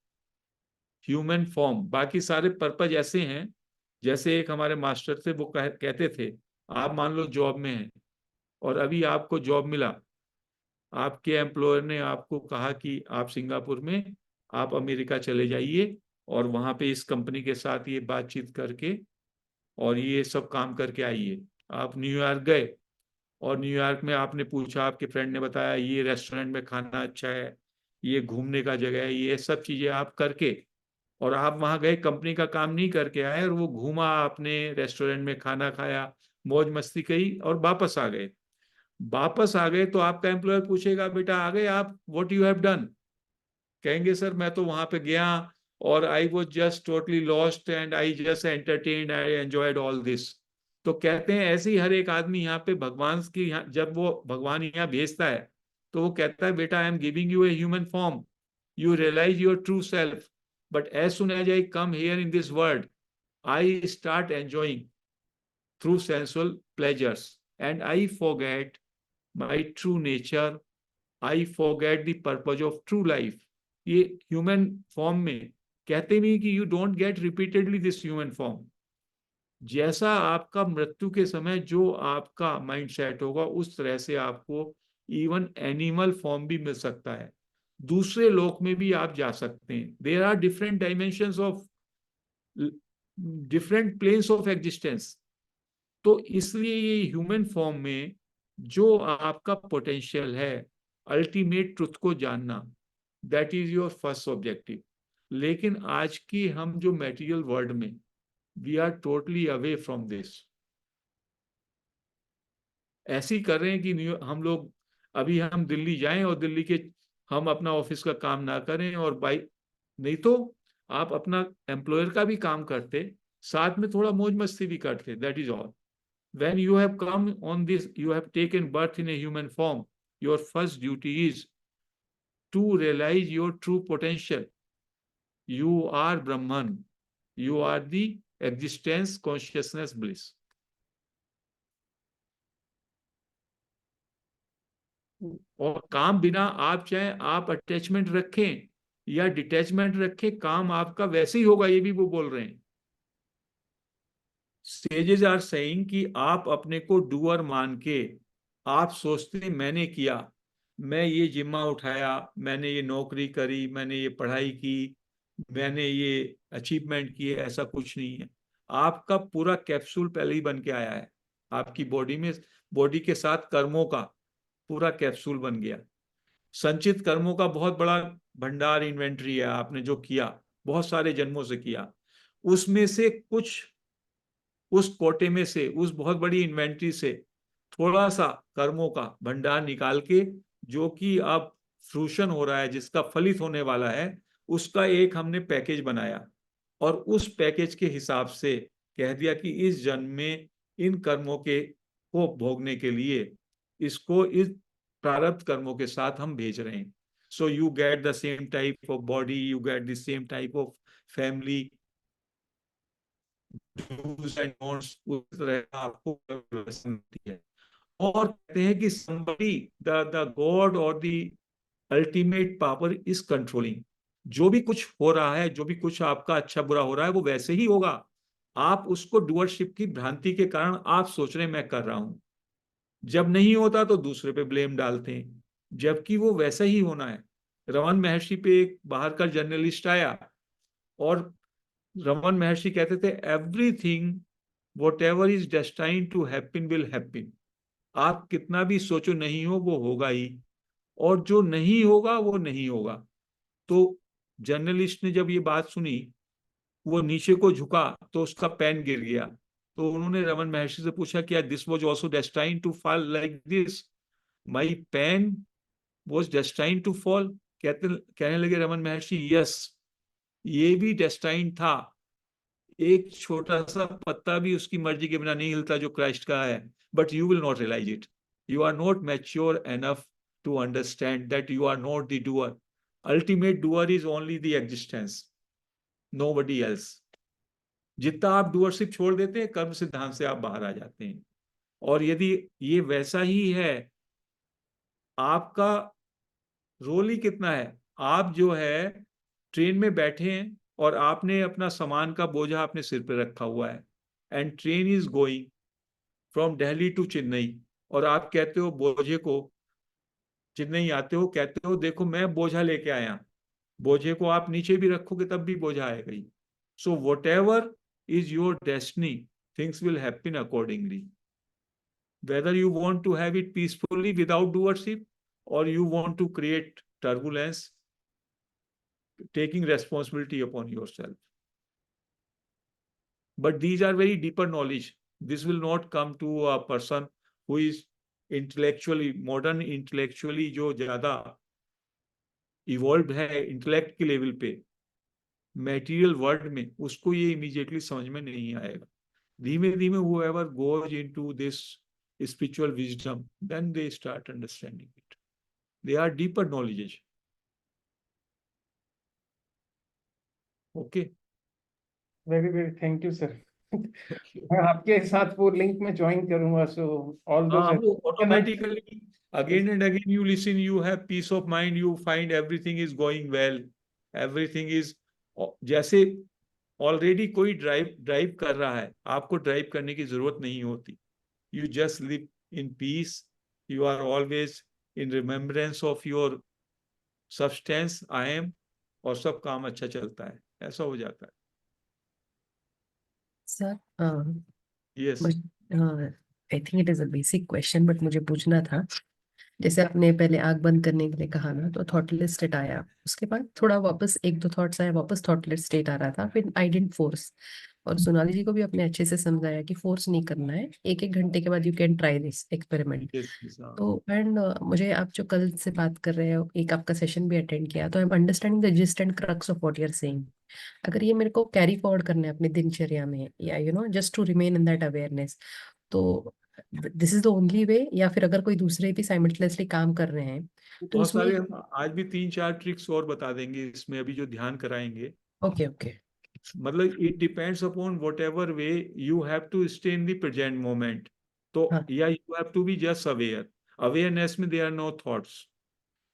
human form. बाकी सारे पर्पज ऐसे हैं, जैसे एक हमारे मास्टर थे, वो कहते थे, आप मान लो जॉब में हैं और अभी आपको जॉब मिला, आपके एम्प्लॉयर ने आपको कहा कि आप सिंगापुर में, आप अमेरिका चले जाइए और वहां पे इस कंपनी के साथ ये बातचीत करके और ये सब काम करके आइए। आप न्यूयॉर्क गए और न्यूयॉर्क में आपने पूछा, आपके फ्रेंड ने बताया ये रेस्टोरेंट में खाना अच्छा है, ये घूमने का जगह है, ये सब चीजें आप करके और आप वहां गए, कंपनी का काम नहीं करके आए, और वो घूमा, अपने रेस्टोरेंट में खाना खाया, मौज मस्ती की और वापस आ गए। वापस आ गए तो आपका एम्प्लॉयर पूछेगा, बेटा आ गए आप, व्हाट यू हैव डन? कहेंगे, सर मैं तो वहां पे गया और I was just totally lost and I just entertained, I enjoyed all this. तो कहते हैं ऐसे ही हर एक आदमी यहाँ पे भगवान की, जब वो भगवान यहाँ भेजता है तो वो कहता है, बेटा I am giving U a human form, you realize your true self, but as soon as I come here in this world, I start enjoying through sensual pleasures and I forget my true nature, I forget the purpose of true life. ये human form में कहते भी कि you don't get repeatedly this human form. जैसा आपका मृत्यु के समय जो आपका माइंड सेट होगा, उस तरह से आपको इवन एनिमल फॉर्म भी मिल सकता है, दूसरे लोक में भी आप जा सकते हैं। There are different dimensions of, different planes of existence. तो इसलिए ये ह्यूमन फॉर्म में जो आपका पोटेंशियल है, अल्टीमेट ट्रुथ को जानना, that is your first objective. लेकिन आज की हम जो मटेरियल वर्ल्ड में, we are totally away from this. ऐसी कर रहे हैं कि हम लोग, अभी हम दिल्ली जाएं और दिल्ली के हम अपना ऑफिस का काम ना करें, और बाइक नहीं तो आप अपना एम्प्लॉयर का भी काम करते, साथ में थोड़ा मौज मस्ती भी करते, that is all. When you have come on this, you have taken birth in a human form, your first duty is to realize your true potential. You are Brahman. You are the existence, consciousness, bliss. और काम बिना आप चाहे आप attachment रखें या detachment रखें, काम आपका वैसे ही होगा, ये भी वो बोल रहे हैं। सेजेस आर सेइंग कि आप अपने को डूअर मान के, आप सोचते मैंने किया, मैं ये जिम्मा उठाया, मैंने ये नौकरी करी, मैंने ये पढ़ाई की, मैंने ये अचीवमेंट किए, ऐसा कुछ नहीं है। आपका पूरा कैप्सूल पहले ही बन के आया है आपकी बॉडी में, बॉडी के साथ कर्मों का पूरा कैप्सूल बन गया। संचित कर्मों का बहुत बड़ा भंडार, इन्वेंट्री है, आपने जो किया बहुत सारे जन्मों से किया, उसमें से कुछ, उस कोटे में से, उस बहुत बड़ी इन्वेंट्री से थोड़ा सा कर्मों का भंडार निकाल के, जो कि अब फ्रूशन हो रहा है, जिसका फलित होने वाला है, उसका एक हमने पैकेज बनाया और उस पैकेज के हिसाब से कह दिया कि इस जन्म में इन कर्मों के को भोगने के लिए इसको इस प्रारब्ध कर्मों के साथ हम भेज रहे हैं। So you get the same type of body, you get the same type of family, do's and don'ts, उस तरह आपको मिलती है। और कहते हैं कि somebody, the God or the ultimate power is controlling। जो भी कुछ हो रहा है, जो भी कुछ आपका अच्छा बुरा हो रहा है, वो वैसे ही होगा। आप उसको डुअरशिप की भ्रांति के कारण आप सोच रहे हैं मैं कर रहा हूं, जब नहीं होता तो दूसरे पे ब्लेम डालते हैं, जबकि वो वैसा ही होना है। रमन महर्षि पे एक बाहर का जर्नलिस्ट आया और रमन महर्षि कहते थे, everything whatever is destined to happen will happen. आप कितना भी सोचो नहीं हो, वो होगा ही, और जो नहीं होगा वो नहीं होगा। तो जर्नलिस्ट ने जब ये बात सुनी, वो नीचे को झुका तो उसका पेन गिर गया। तो उन्होंने रमन महर्षि से पूछा, क्या this was also destined to fall like this? My pen was destined to fall. कहने लगे रमन महर्षि, यस, ये भी डेस्टाइन्ड था। एक छोटा सा पत्ता भी उसकी मर्जी के बिना नहीं हिलता जो क्राइस्ट का है, but you will not realise it. You are not mature enough to understand that you are not the doer. Ultimate doer is only the existence, nobody else. जितना आप डूअरशिप छोड़ देते हैं, कर्म सिद्धांत से आप बाहर आ जाते हैं। और यदि ये वैसा ही है, आपका रोल ही कितना है? आप जो है ट्रेन में बैठे हैं और आपने अपना सामान का बोझा अपने सिर पे रखा हुआ है, and train is going from Delhi to Chennai, और आप कहते हो बोझे को, चेन्नई आते हो, कहते हो देखो मैं बोझा लेके आया। बोझे को आप नीचे भी रखोगे तब भी बोझा आएगा ही। So whatever is your destiny, things will happen accordingly. Whether you want to have it peacefully without doership, or you want to create turbulence, taking responsibility upon yourself. But these are very deeper knowledge. This will not come to a person who is intellectually, modern intellectually जो ज़्यादा evolved है intellect के level पे, material world में, उसको ये immediately समझ में नहीं आएगा. धीमे धीमे whoever goes into this spiritual wisdom, then they start understanding it. They are deeper knowledge. Okay. Very very thank you sir. मैं आपके साथ वो लिंक में ज्वाइन करूंगा. सो ऑल हाँ, दोस वो automatically again and again you listen, you have peace of mind, you find everything is going well, everything is जैसे already कोई ड्राइव कर रहा है, आपको ड्राइव करने की जरूरत नहीं होती. You just live in peace, you are always in remembrance of your substance, I am, और सब काम अच्छा चलता है. ऐसा हो जाता है. Sir Yes. I think it is a basic question, but मुझे पूछना था. जैसे आपने पहले आग बंद करने के लिए कहा ना, तो थॉटलेस स्टेट आया, उसके बाद थोड़ा वापस एक दो थॉट्स आए, वापस थॉटलेस स्टेट आ रहा था, फिर आई डिडंट फोर्स. और सोनाली जी को भी अपने अच्छे से समझाया कि फोर्स नहीं करना है, एक एक घंटे के बाद you can try this experiment. Yes, yes, हाँ. तो एंड मुझे आप जो कल से बात कर रहे हो, एक आपका सेशन भी अटेंड किया, तो I am understanding the gist and crux of what you are saying. अगर ये मेरे को कैरी फॉरवर्ड करना है अपनी दिनचर्या में, या you know just to remain in that awareness, तो this is the only way, या फिर अगर कोई दूसरे भी साइमल्टेनियसली काम कर रहे हैं तो बहुत उसमें. सारे हम आज भी 3-4 ट्रिक्स और बता देंगे इसमें, अभी जो ध्यान कराएंगे. Okay okay. मतलब it depends upon whatever way you have to stay in the present moment. तो हाँ. या you have to be just aware. Awareness में there are no thoughts.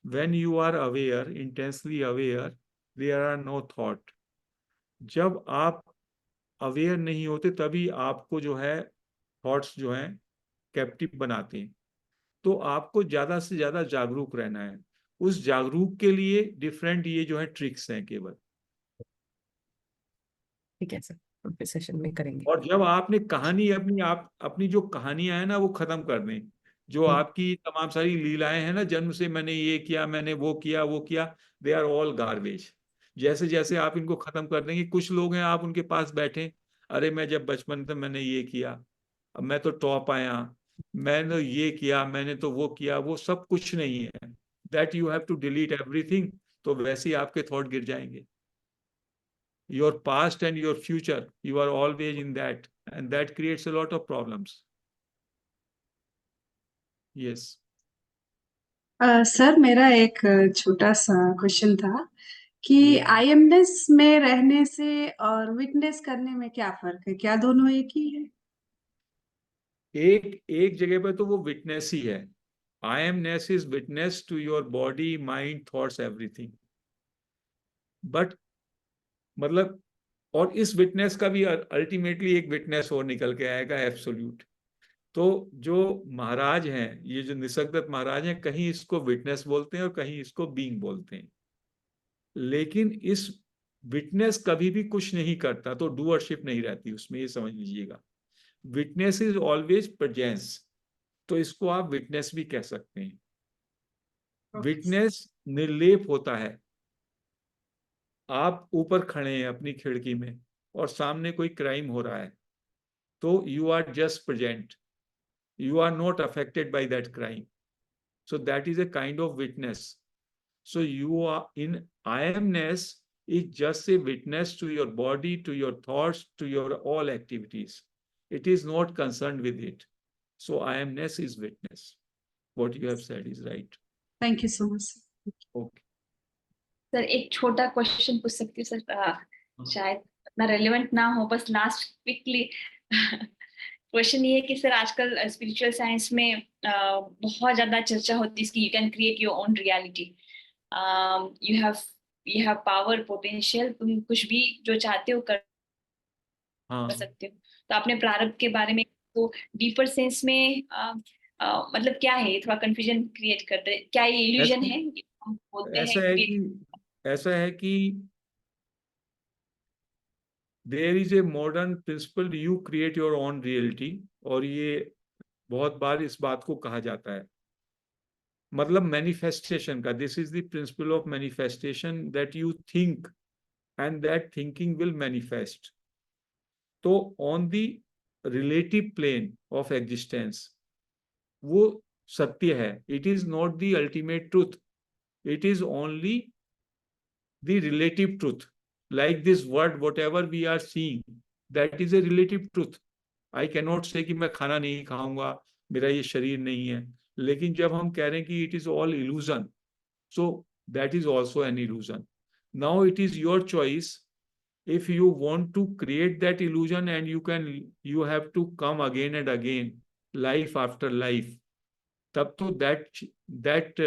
When you are aware, intensely aware, there are no thought. जब आप aware नहीं होते तभी आपको जो है थॉट्स जो हैं कैप्टिव बनाते हैं. तो आपको ज्यादा से ज्यादा जागरूक रहना है. उस जागरूक के लिए डिफरेंट ये जो है ट्रिक्स हैं केवल. ठीक है सर, सेशन में करेंगे. और जब आपने कहानी अपनी जो कहानियां हैं ना वो खत्म कर दें, जो आपकी तमाम सारी लीलाएं हैं ना, जन्म से मैंने ये किया, मैंने वो किया, दे आर ऑल गार्बेज. जैसे जैसे आप इनको खत्म कर देंगे, कुछ लोग हैं आप उनके पास बैठे, अरे मैं जब बचपन में मैंने ये किया, अब मैं तो टॉप आया, मैंने ये किया, मैंने तो वो किया, वो सब कुछ नहीं है. That you have to delete everything. तो वैसे ही आपके थॉट गिर जाएंगे. Your past and your future, you are always in that, and that creates a lot of problems. Yes. Sir मेरा एक छोटा सा क्वेश्चन था कि Yeah. आईएमनेस में रहने से और विटनेस करने में क्या फर्क है? क्या दोनों एक ही है? एक जगह पे तो वो विटनेस ही है. I amness is witness to your body, mind, thoughts, everything. But मतलब, और इस विटनेस का भी अल्टीमेटली एक विटनेस और निकल के आएगा, एब्सोल्यूट. तो जो महाराज हैं, ये जो निसर्गदत्त महाराज हैं, कहीं इसको विटनेस बोलते हैं और कहीं इसको बीइंग बोलते हैं. लेकिन इस विटनेस कभी भी कुछ नहीं करता, तो डूअरशिप नहीं रहती उसमें, ये समझ लीजिएगा. Witness is always presence. तो इसको आप विटनेस भी कह सकते हैं. विटनेस निर्लेप होता है. आप ऊपर खड़े हैं अपनी खिड़की में और सामने कोई क्राइम हो रहा है, तो you are just present. You are not affected by that crime. So that is a kind of witness. So you are in I-amness is just a witness to your body, to your thoughts, to your all activities. It is not concerned with it. So I-amness is witness. What you have said is right. Thank you so much. Okay. Sir एक छोटा question पूछ सकती हूँ sir? शायद इतना relevant ना हो, बस लास्ट क्विकली क्वेश्चन ये है कि सर आजकल स्पिरिचुअल साइंस में बहुत ज्यादा चर्चा होती है इसकी, you can create your own reality, you have power, potential, तुम कुछ भी जो चाहते हो कर सकते हो. तो आपने प्रारब्ध के बारे में तो डीपर सेंस में मतलब क्या है, थोड़ा कंफ्यूजन क्रिएट करते, क्या ये इल्यूजन है? बोलते हैं ऐसा है कि there is a modern principle, you create your own reality. और ये बहुत बार इस बात को कहा जाता है. मतलब मैनिफेस्टेशन का, this is the principle of manifestation, that you think and that thinking will manifest. तो on the relative plane of existence वो सत्य है, it is not the ultimate truth, it is only the relative truth. Like this word, whatever we are seeing, that is a relative truth. I cannot say कि मैं खाना नहीं खाऊंगा, मेरा ये शरीर नहीं है, लेकिन जब हम कह रहे हैं कि it is all illusion, so that is also an illusion. Now it is your choice. If you want to create that illusion, and you have to come again and again, life after life, तब तो that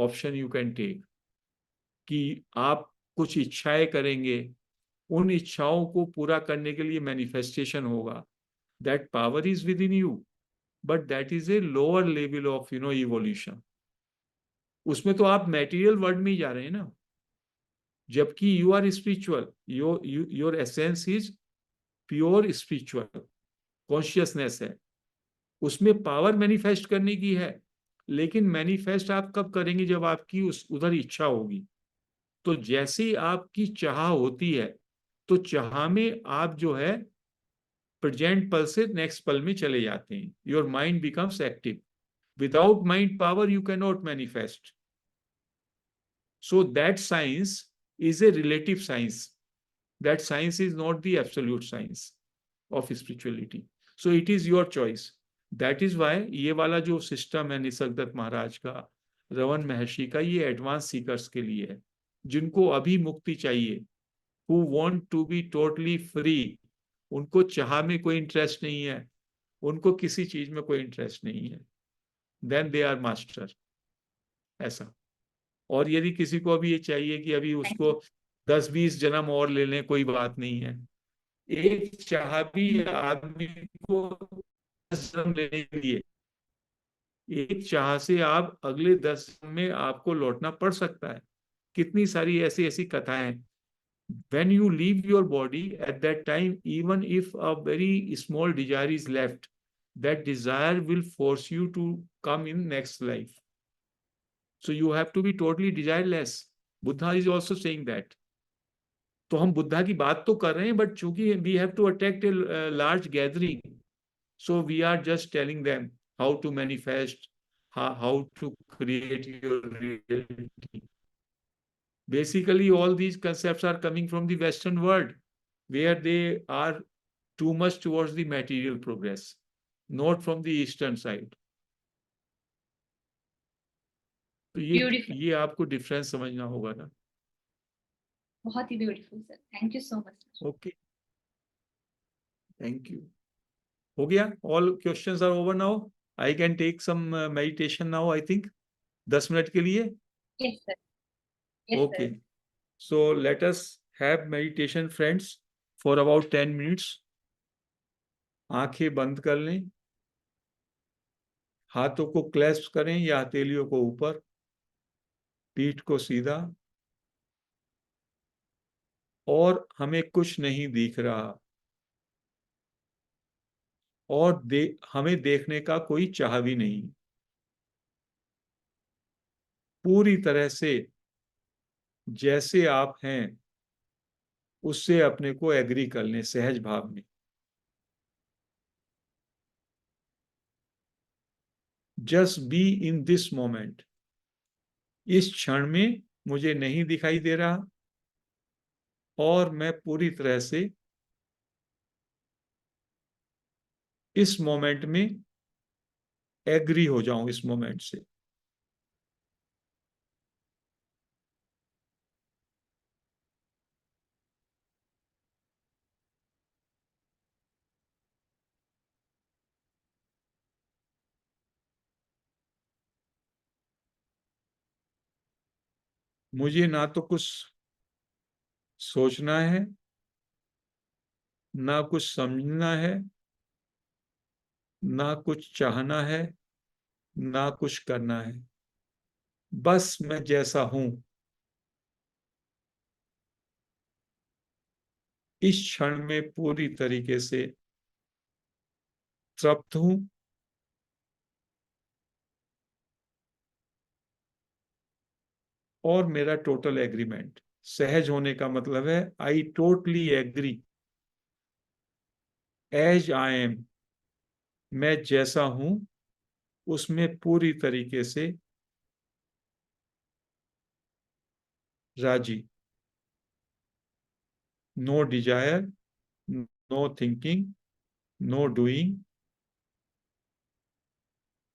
option you can take, कि आप कुछ इच्छाएं करेंगे, उन इच्छाओं को पूरा करने के लिए मैनिफेस्टेशन होगा, that power is with in you, but that is a lower level of evolution. उसमें तो आप मैटेरियल वर्ल्ड में ही जा रहे हैं ना, जबकि you are spiritual, your essence is pure spiritual consciousness है, उसमें पावर मैनिफेस्ट करने की है, लेकिन मैनिफेस्ट आप कब करेंगे, जब आपकी उधर इच्छा होगी। तो जैसे ही आपकी चाह होती है, तो चाह में आप जो है प्रेजेंट पल से नेक्स्ट पल में चले जाते हैं, your mind becomes active. Without mind power you can not manifest. So that science is a relative science, that science is not the absolute science of spirituality. So it is your choice. That is why ये वाला जो system है निसर्गदत्त महाराज का, रमन महर्षि का, ये advance seekers के लिए है, जिनको अभी मुक्ति चाहिए, who want to be totally free, उनको चाह में कोई इंटरेस्ट नहीं है, उनको किसी चीज में कोई इंटरेस्ट नहीं है, then they are master, ऐसा। और यदि किसी को अभी ये चाहिए कि अभी उसको 10-20 जन्म और ले लें, कोई बात नहीं है, एक चाह भी आदमी को 10 जन्म लेने के लिए, एक चाह से आप अगले 10 में आपको लौटना पड़ सकता है। कितनी सारी ऐसी ऐसी कथाएं हैं। When you leave your body at that time, even if a very small desire is left, that desire will force you to come in next life. So you have to be totally desireless. Buddha is also saying that. तो हम बुद्धा की बात तो कर रहे हैं, but चूंकि we have to attract a large gathering, so we are just telling them how to manifest, how to create your reality. Basically, all these concepts are coming from the Western world, where they are too much towards the material progress, not from the Eastern side. तो ये आपको difference समझना होगा ना। बहुत ही beautiful sir, thank you so much. Okay, thank you. हो गया, all questions are over now. I can take some meditation now, I think 10 minute के लिए। Yes sir, yes Okay, sir. so let us have meditation, friends, for about 10 minutes. आंखें बंद कर लें, हाथों को क्लैस्प करें या हथेलियों को ऊपर, पीठ को सीधा, और हमें कुछ नहीं दिख रहा, और हमें देखने का कोई चाह भी नहीं। पूरी तरह से जैसे आप हैं उससे अपने को एग्री कर लें, सहज भाव में। Just be in this moment. इस क्षण में मुझे नहीं दिखाई दे रहा, और मैं पूरी तरह से इस मोमेंट में एग्री हो जाऊं, इस मोमेंट से। मुझे ना तो कुछ सोचना है, ना कुछ समझना है, ना कुछ चाहना है, ना कुछ करना है। बस मैं जैसा हूं, इस क्षण में पूरी तरीके से तृप्त हूं, और मेरा टोटल एग्रीमेंट। सहज होने का मतलब है I totally agree as I am, मैं जैसा हूं उसमें पूरी तरीके से राजी। No desire, no thinking, no doing,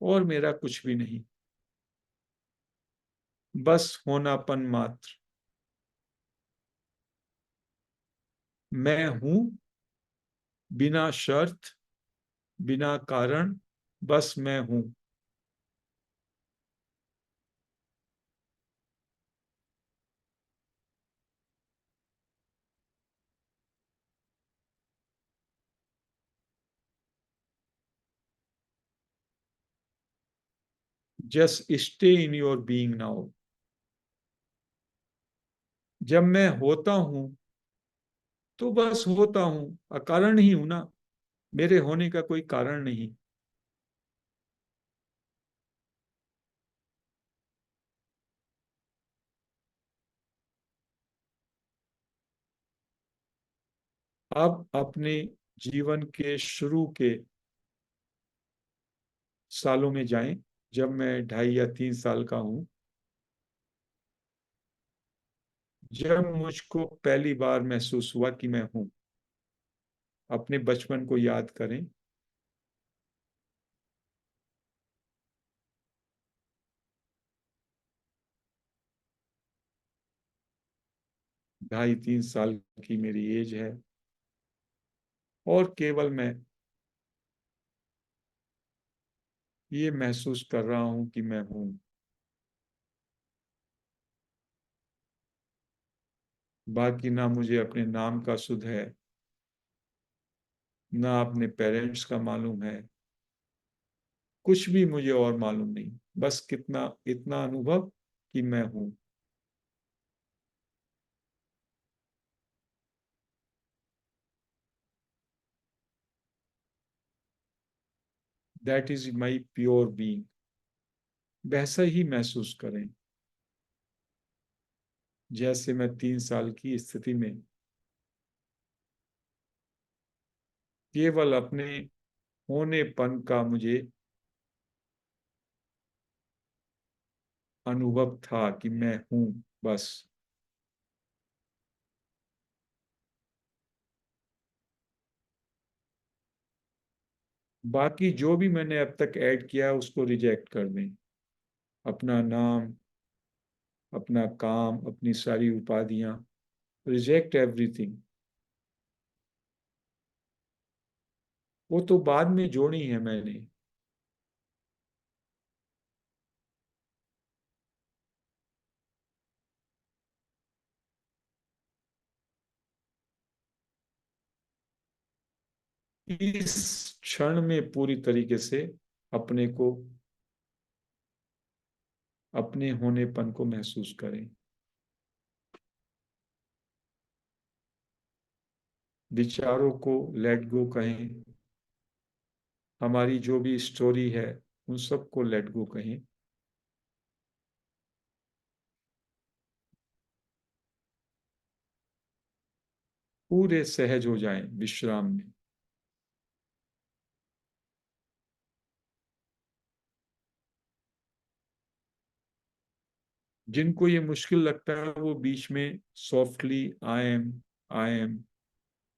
और मेरा कुछ भी नहीं, बस होनापन मात्र। मैं हूं बिना शर्त, बिना कारण, बस मैं हूं। Just stay in your being now. जब मैं होता हूं तो बस होता हूं, अकारण ही हूं ना, मेरे होने का कोई कारण नहीं। अब अपने जीवन के शुरू के सालों में जाएं, जब मैं 2.5 या 3 साल का हूं, जब मुझको पहली बार महसूस हुआ कि मैं हूं। अपने बचपन को याद करें। ढाई 3 साल की मेरी एज है और केवल मैं ये महसूस कर रहा हूं कि मैं हूं। बाकी ना मुझे अपने नाम का सुध है, ना अपने पेरेंट्स का मालूम है, कुछ भी मुझे और मालूम नहीं। बस कितना इतना अनुभव कि मैं हूं। That is my pure being. वैसा ही महसूस करें जैसे मैं 3 साल की स्थिति में केवल अपने होनेपन का मुझे अनुभव था कि मैं हूं, बस। बाकी जो भी मैंने अब तक ऐड किया है उसको रिजेक्ट कर दें। अपना नाम, अपना काम, अपनी सारी उपाधियां, रिजेक्ट एवरीथिंग। वो तो बाद में जोड़ी है मैंने। इस क्षण में पूरी तरीके से अपने को, अपने होनेपन को महसूस करें। विचारों को लेट गो कहें, हमारी जो भी स्टोरी है उन सबको लेट गो कहें। पूरे सहज हो जाएं विश्राम में। जिनको ये मुश्किल लगता है वो बीच में सॉफ्टली आई एम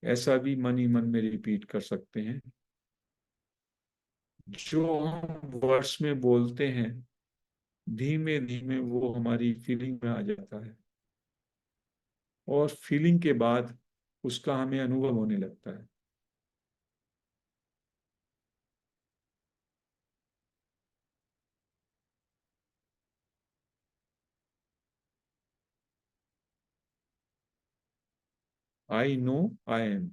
ऐसा भी मन ही मन में रिपीट कर सकते हैं। जो हम वर्ड्स में बोलते हैं धीमे धीमे वो हमारी फीलिंग में आ जाता है और फीलिंग के बाद उसका हमें अनुभव होने लगता है। I know I am.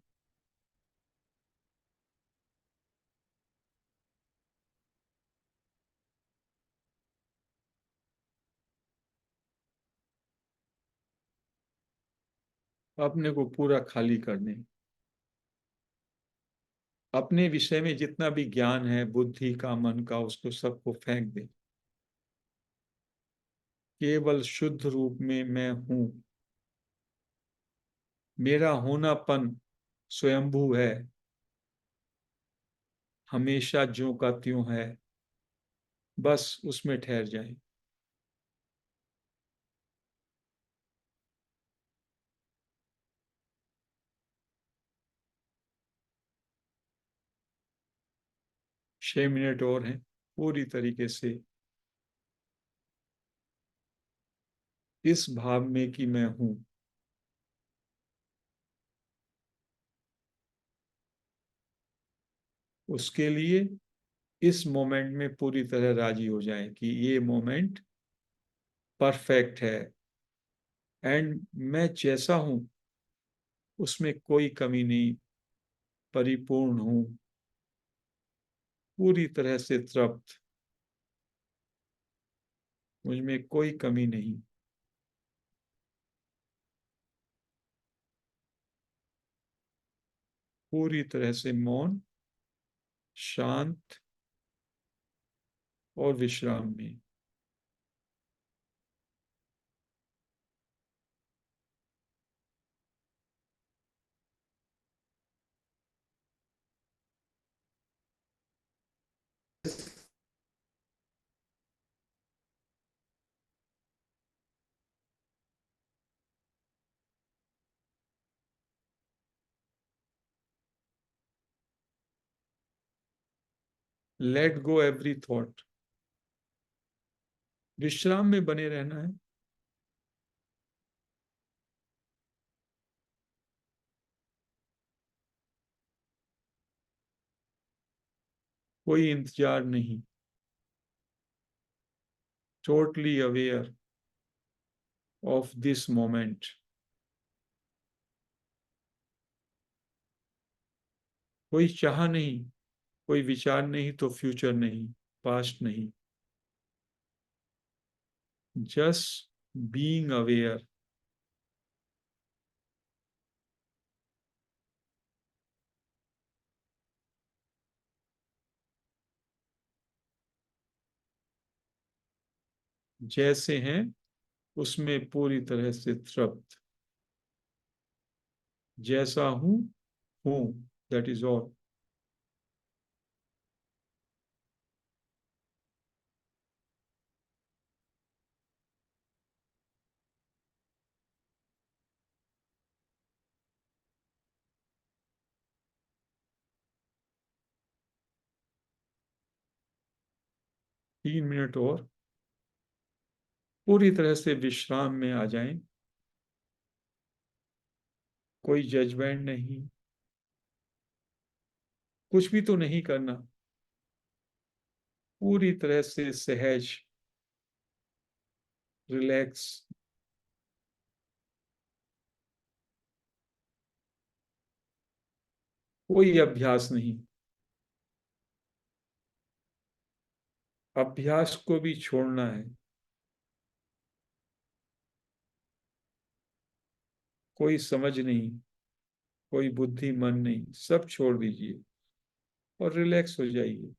अपने को पूरा खाली कर दें। अपने विषय में जितना भी ज्ञान है बुद्धि का, मन का, उसको सबको फेंक दें। केवल शुद्ध रूप में मैं हूं। मेरा होनापन स्वयंभू है, हमेशा ज्यों का त्यों है। बस उसमें ठहर जाएं। छह मिनट और हैं। पूरी तरीके से इस भाव में कि मैं हूं। उसके लिए इस मोमेंट में पूरी तरह राजी हो जाएं कि ये मोमेंट परफेक्ट है एंड मैं जैसा हूं उसमें कोई कमी नहीं, परिपूर्ण हूं, पूरी तरह से तृप्त, मुझमें कोई कमी नहीं। पूरी तरह से मौन, शांत और विश्राम में। Let go every thought. विश्राम में बने रहना है। कोई इंतजार नहीं। Totally aware of this moment. कोई चाह नहीं, कोई विचार नहीं तो फ्यूचर नहीं, पास्ट नहीं। Just being aware. जैसे हैं उसमें पूरी तरह से तृप्त। जैसा हूं, दैट इज ऑल। 3 मिनट और। पूरी तरह से विश्राम में आ जाएं। कोई जजमेंट नहीं, कुछ भी तो नहीं करना। पूरी तरह से सहज, रिलैक्स। कोई अभ्यास नहीं। अभ्यास को भी छोड़ना है। कोई समझ नहीं, कोई बुद्धि मन नहीं, सब छोड़ दीजिए और रिलैक्स हो जाइए।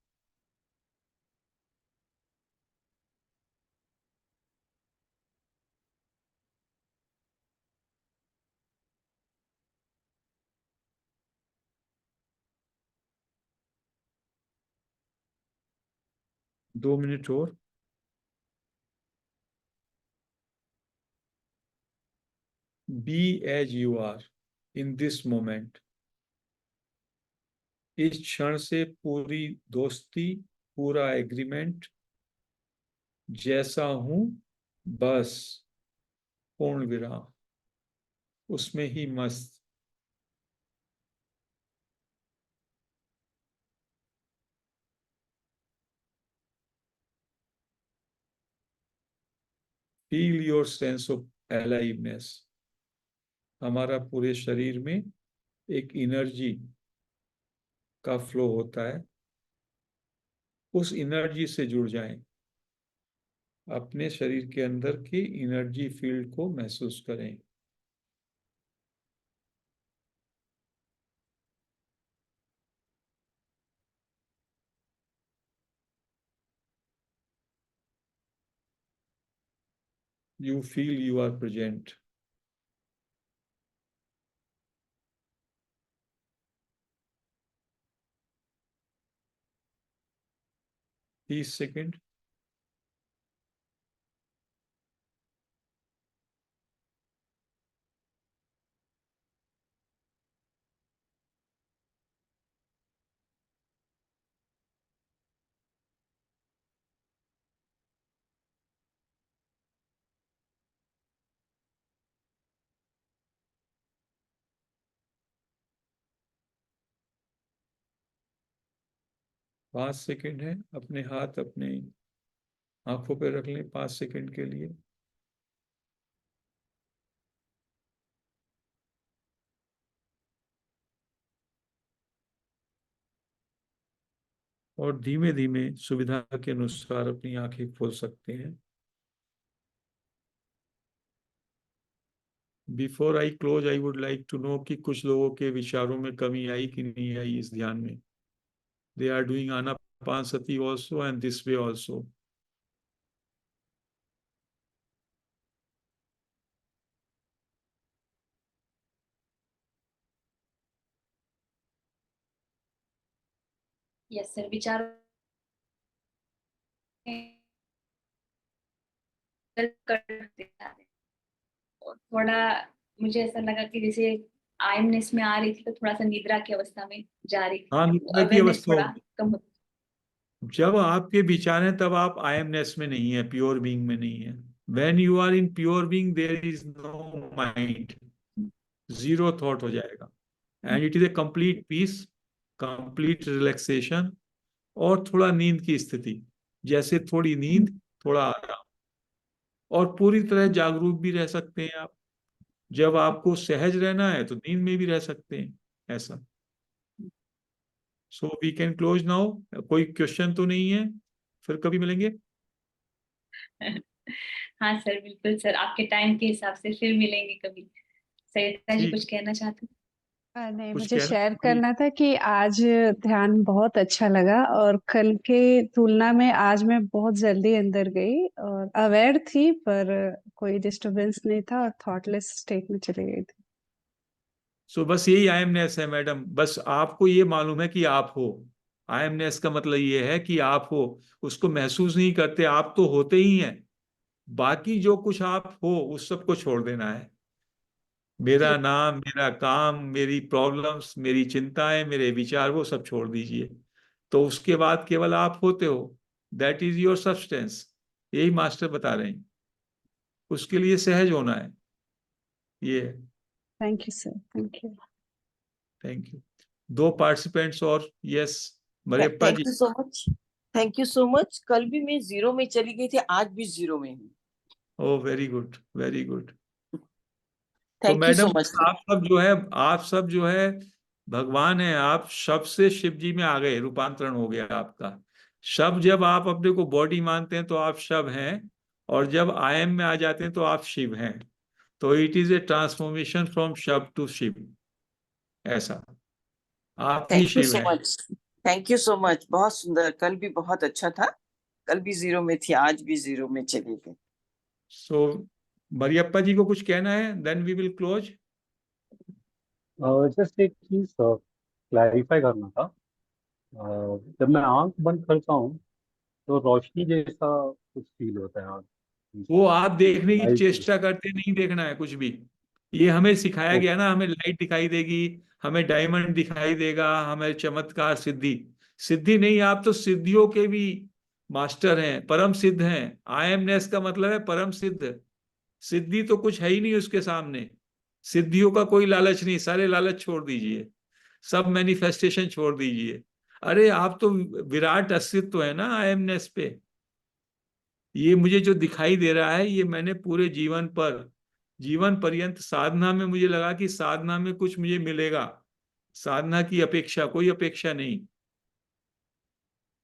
दो मिनट और। Be as you are in this moment. इस क्षण से पूरी दोस्ती, पूरा एग्रीमेंट। जैसा हूं, बस पूर्ण विराम। उसमें ही मस्त। Feel your sense of aliveness. हमारा पूरे शरीर में एक एनर्जी का फ्लो होता है। उस एनर्जी से जुड़ जाएं। अपने शरीर के अंदर की एनर्जी फील्ड को महसूस करें। you feel you are present. Please second. पाँच सेकंड है, अपने हाथ अपने आंखों पे रख लें 5 सेकंड के लिए। और धीमे धीमे सुविधा के अनुसार अपनी आंखें खोल सकते हैं। Before I close I would like to know कि कुछ लोगों के विचारों में कमी आई कि नहीं आई इस ध्यान में। They are doing Anapanasati also and this way also. Yes sir, विचार करते जा रहे हैं। और थोड़ा मुझे ऐसा लगा कि जैसे आयमनेस में आ रही थी तो थोड़ा सा निद्रा की अवस्था में जा रही थी, हाँ, निद्रा की अवेयरनेस अवस्था थोड़ा होगी। कम होती। जब आपके विचार हैं तब आप आईएमनेस में नहीं है, प्योर बीइंग में नहीं है। When you are in pure being there is no mind, zero thought हो जाएगा and it is a complete peace, complete relaxation और थोड़ा नींद की स्थिति, जैसे थोड़ी नींद थोड़ा आराम, और पूरी तरह जागरूक भी रह सकते हैं आप। जब आपको सहज रहना है तो नींद में भी रह सकते हैं, ऐसा। So we can close now. कोई क्वेश्चन तो नहीं है? फिर कभी मिलेंगे। हाँ सर, बिल्कुल सर, आपके टाइम के हिसाब से फिर मिलेंगे कभी। सरिता जी ठीक, कुछ कहना चाहते हैं? नहीं, कुछ मुझे कहना शेयर कोई? करना था कि आज ध्यान बहुत अच्छा लगा और कल के तुलना में आज मैं बहुत जल्दी अंदर गई और अवेयर थी, पर कोई डिस्टरबेंस नहीं था और थॉटलेस स्टेट में चली गई थी। सो बस यही आईएमनेस है मैडम। बस आपको ये मालूम है कि आप हो। आईएमनेस का मतलब ये है कि आप हो, उसको महसूस नहीं करते, आप तो होते ही हैं। बाकी जो कुछ आप हो उस सबको छोड़ देना है। मेरा नाम, मेरा काम, मेरी प्रॉब्लम्स, मेरी चिंताएं, मेरे विचार, वो सब छोड़ दीजिए। तो उसके बाद केवल आप होते हो। That is your substance. यही मास्टर बता रहे हैं। उसके लिए सहज होना है। ये है। Thank you sir, thank you. Thank you. 2 participants और। Yes, Mariyappa thank ji. You so much. Thank you so much. कल भी मैं जीरो में चली गई थी, आज भी जीरो में हूँ। ओ वेरी गुड, वेरी गुड। तो thank you so madam, much. आप सब जो है भगवान है। आप शब से शिव जी में आ गए, रूपांतरण हो गया आपका। शब, जब आप अपने को बॉडी मानते हैं तो आप शब हैं, और जब आई एम में आ जाते हैं तो आप शिव हैं। तो it is a transformation from shav to Shiva, ऐसा। आप ही थैंक यू शिव सो हैं। Much. Thank you so much. बहुत सुंदर। कल भी बहुत अच्छा था। कल भी जीरो में थी, आज भी जीरो में चली गई। सो मरियप्पा जी को कुछ कहना है, then we will close. Just एक चीज क्लैरिफाई करना था। जब मैं आंख बंद करता हूँ तो रोशनी जैसा कुछ फील होता है आंख। वो आप देखने की लाइट चेष्टा करते, नहीं देखना है कुछ भी। ये हमें सिखाया गया ओके। ना, हमें लाइट दिखाई देगी, हमें डायमंड दिखाई देगा, हमें चमत्कार, सिद्धि। सिद्धि नहीं, आप तो सिद्धियों के भी मास्टर हैं, परम सिद्ध हैं। आईएमनेस का मतलब है परम सिद्ध। सिद्धि तो कुछ है ही नहीं उसके सामने। सिद्धियों का कोई लालच नहीं, सारे लालच छोड़ दीजिए, सब मैनिफेस्टेशन छोड़ दीजिए। अरे आप तो विराट अस्तित्व है ना आईएमनेस पे। ये मुझे जो दिखाई दे रहा है, ये मैंने पूरे जीवन पर्यंत साधना में, मुझे लगा कि साधना में कुछ मुझे मिलेगा। साधना की अपेक्षा, कोई अपेक्षा नहीं।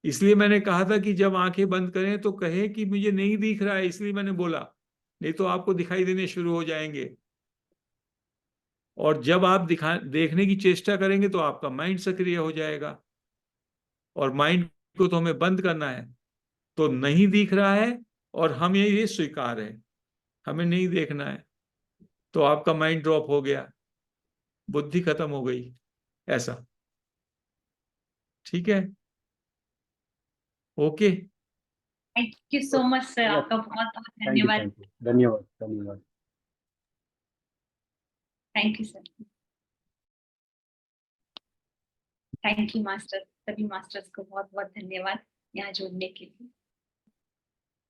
इसलिए मैंने कहा था कि जब आंखें बंद करें तो कहें कि मुझे नहीं दिख रहा है, इसलिए मैंने बोला। नहीं तो आपको दिखाई देने शुरू हो जाएंगे। और जब आप देखने की चेष्टा करेंगे तो आपका माइंड सक्रिय हो जाएगा, और माइंड को तो हमें बंद करना है। तो नहीं दिख रहा है, और हम ये स्वीकार है। हमें नहीं देखना है, तो आपका माइंड ड्रॉप हो गया, बुद्धि खत्म हो गई, ऐसा। ठीक है, okay. Thank you so much sir, आपका बहुत बहुत थैंक यू, धन्यवाद। थैंक यू, धन्यवाद, धन्यवाद। Thank you sir. Thank you master, सभी मास्टर्स को बहुत बहुत धन्यवाद यहाँ जुड़ने के लिए।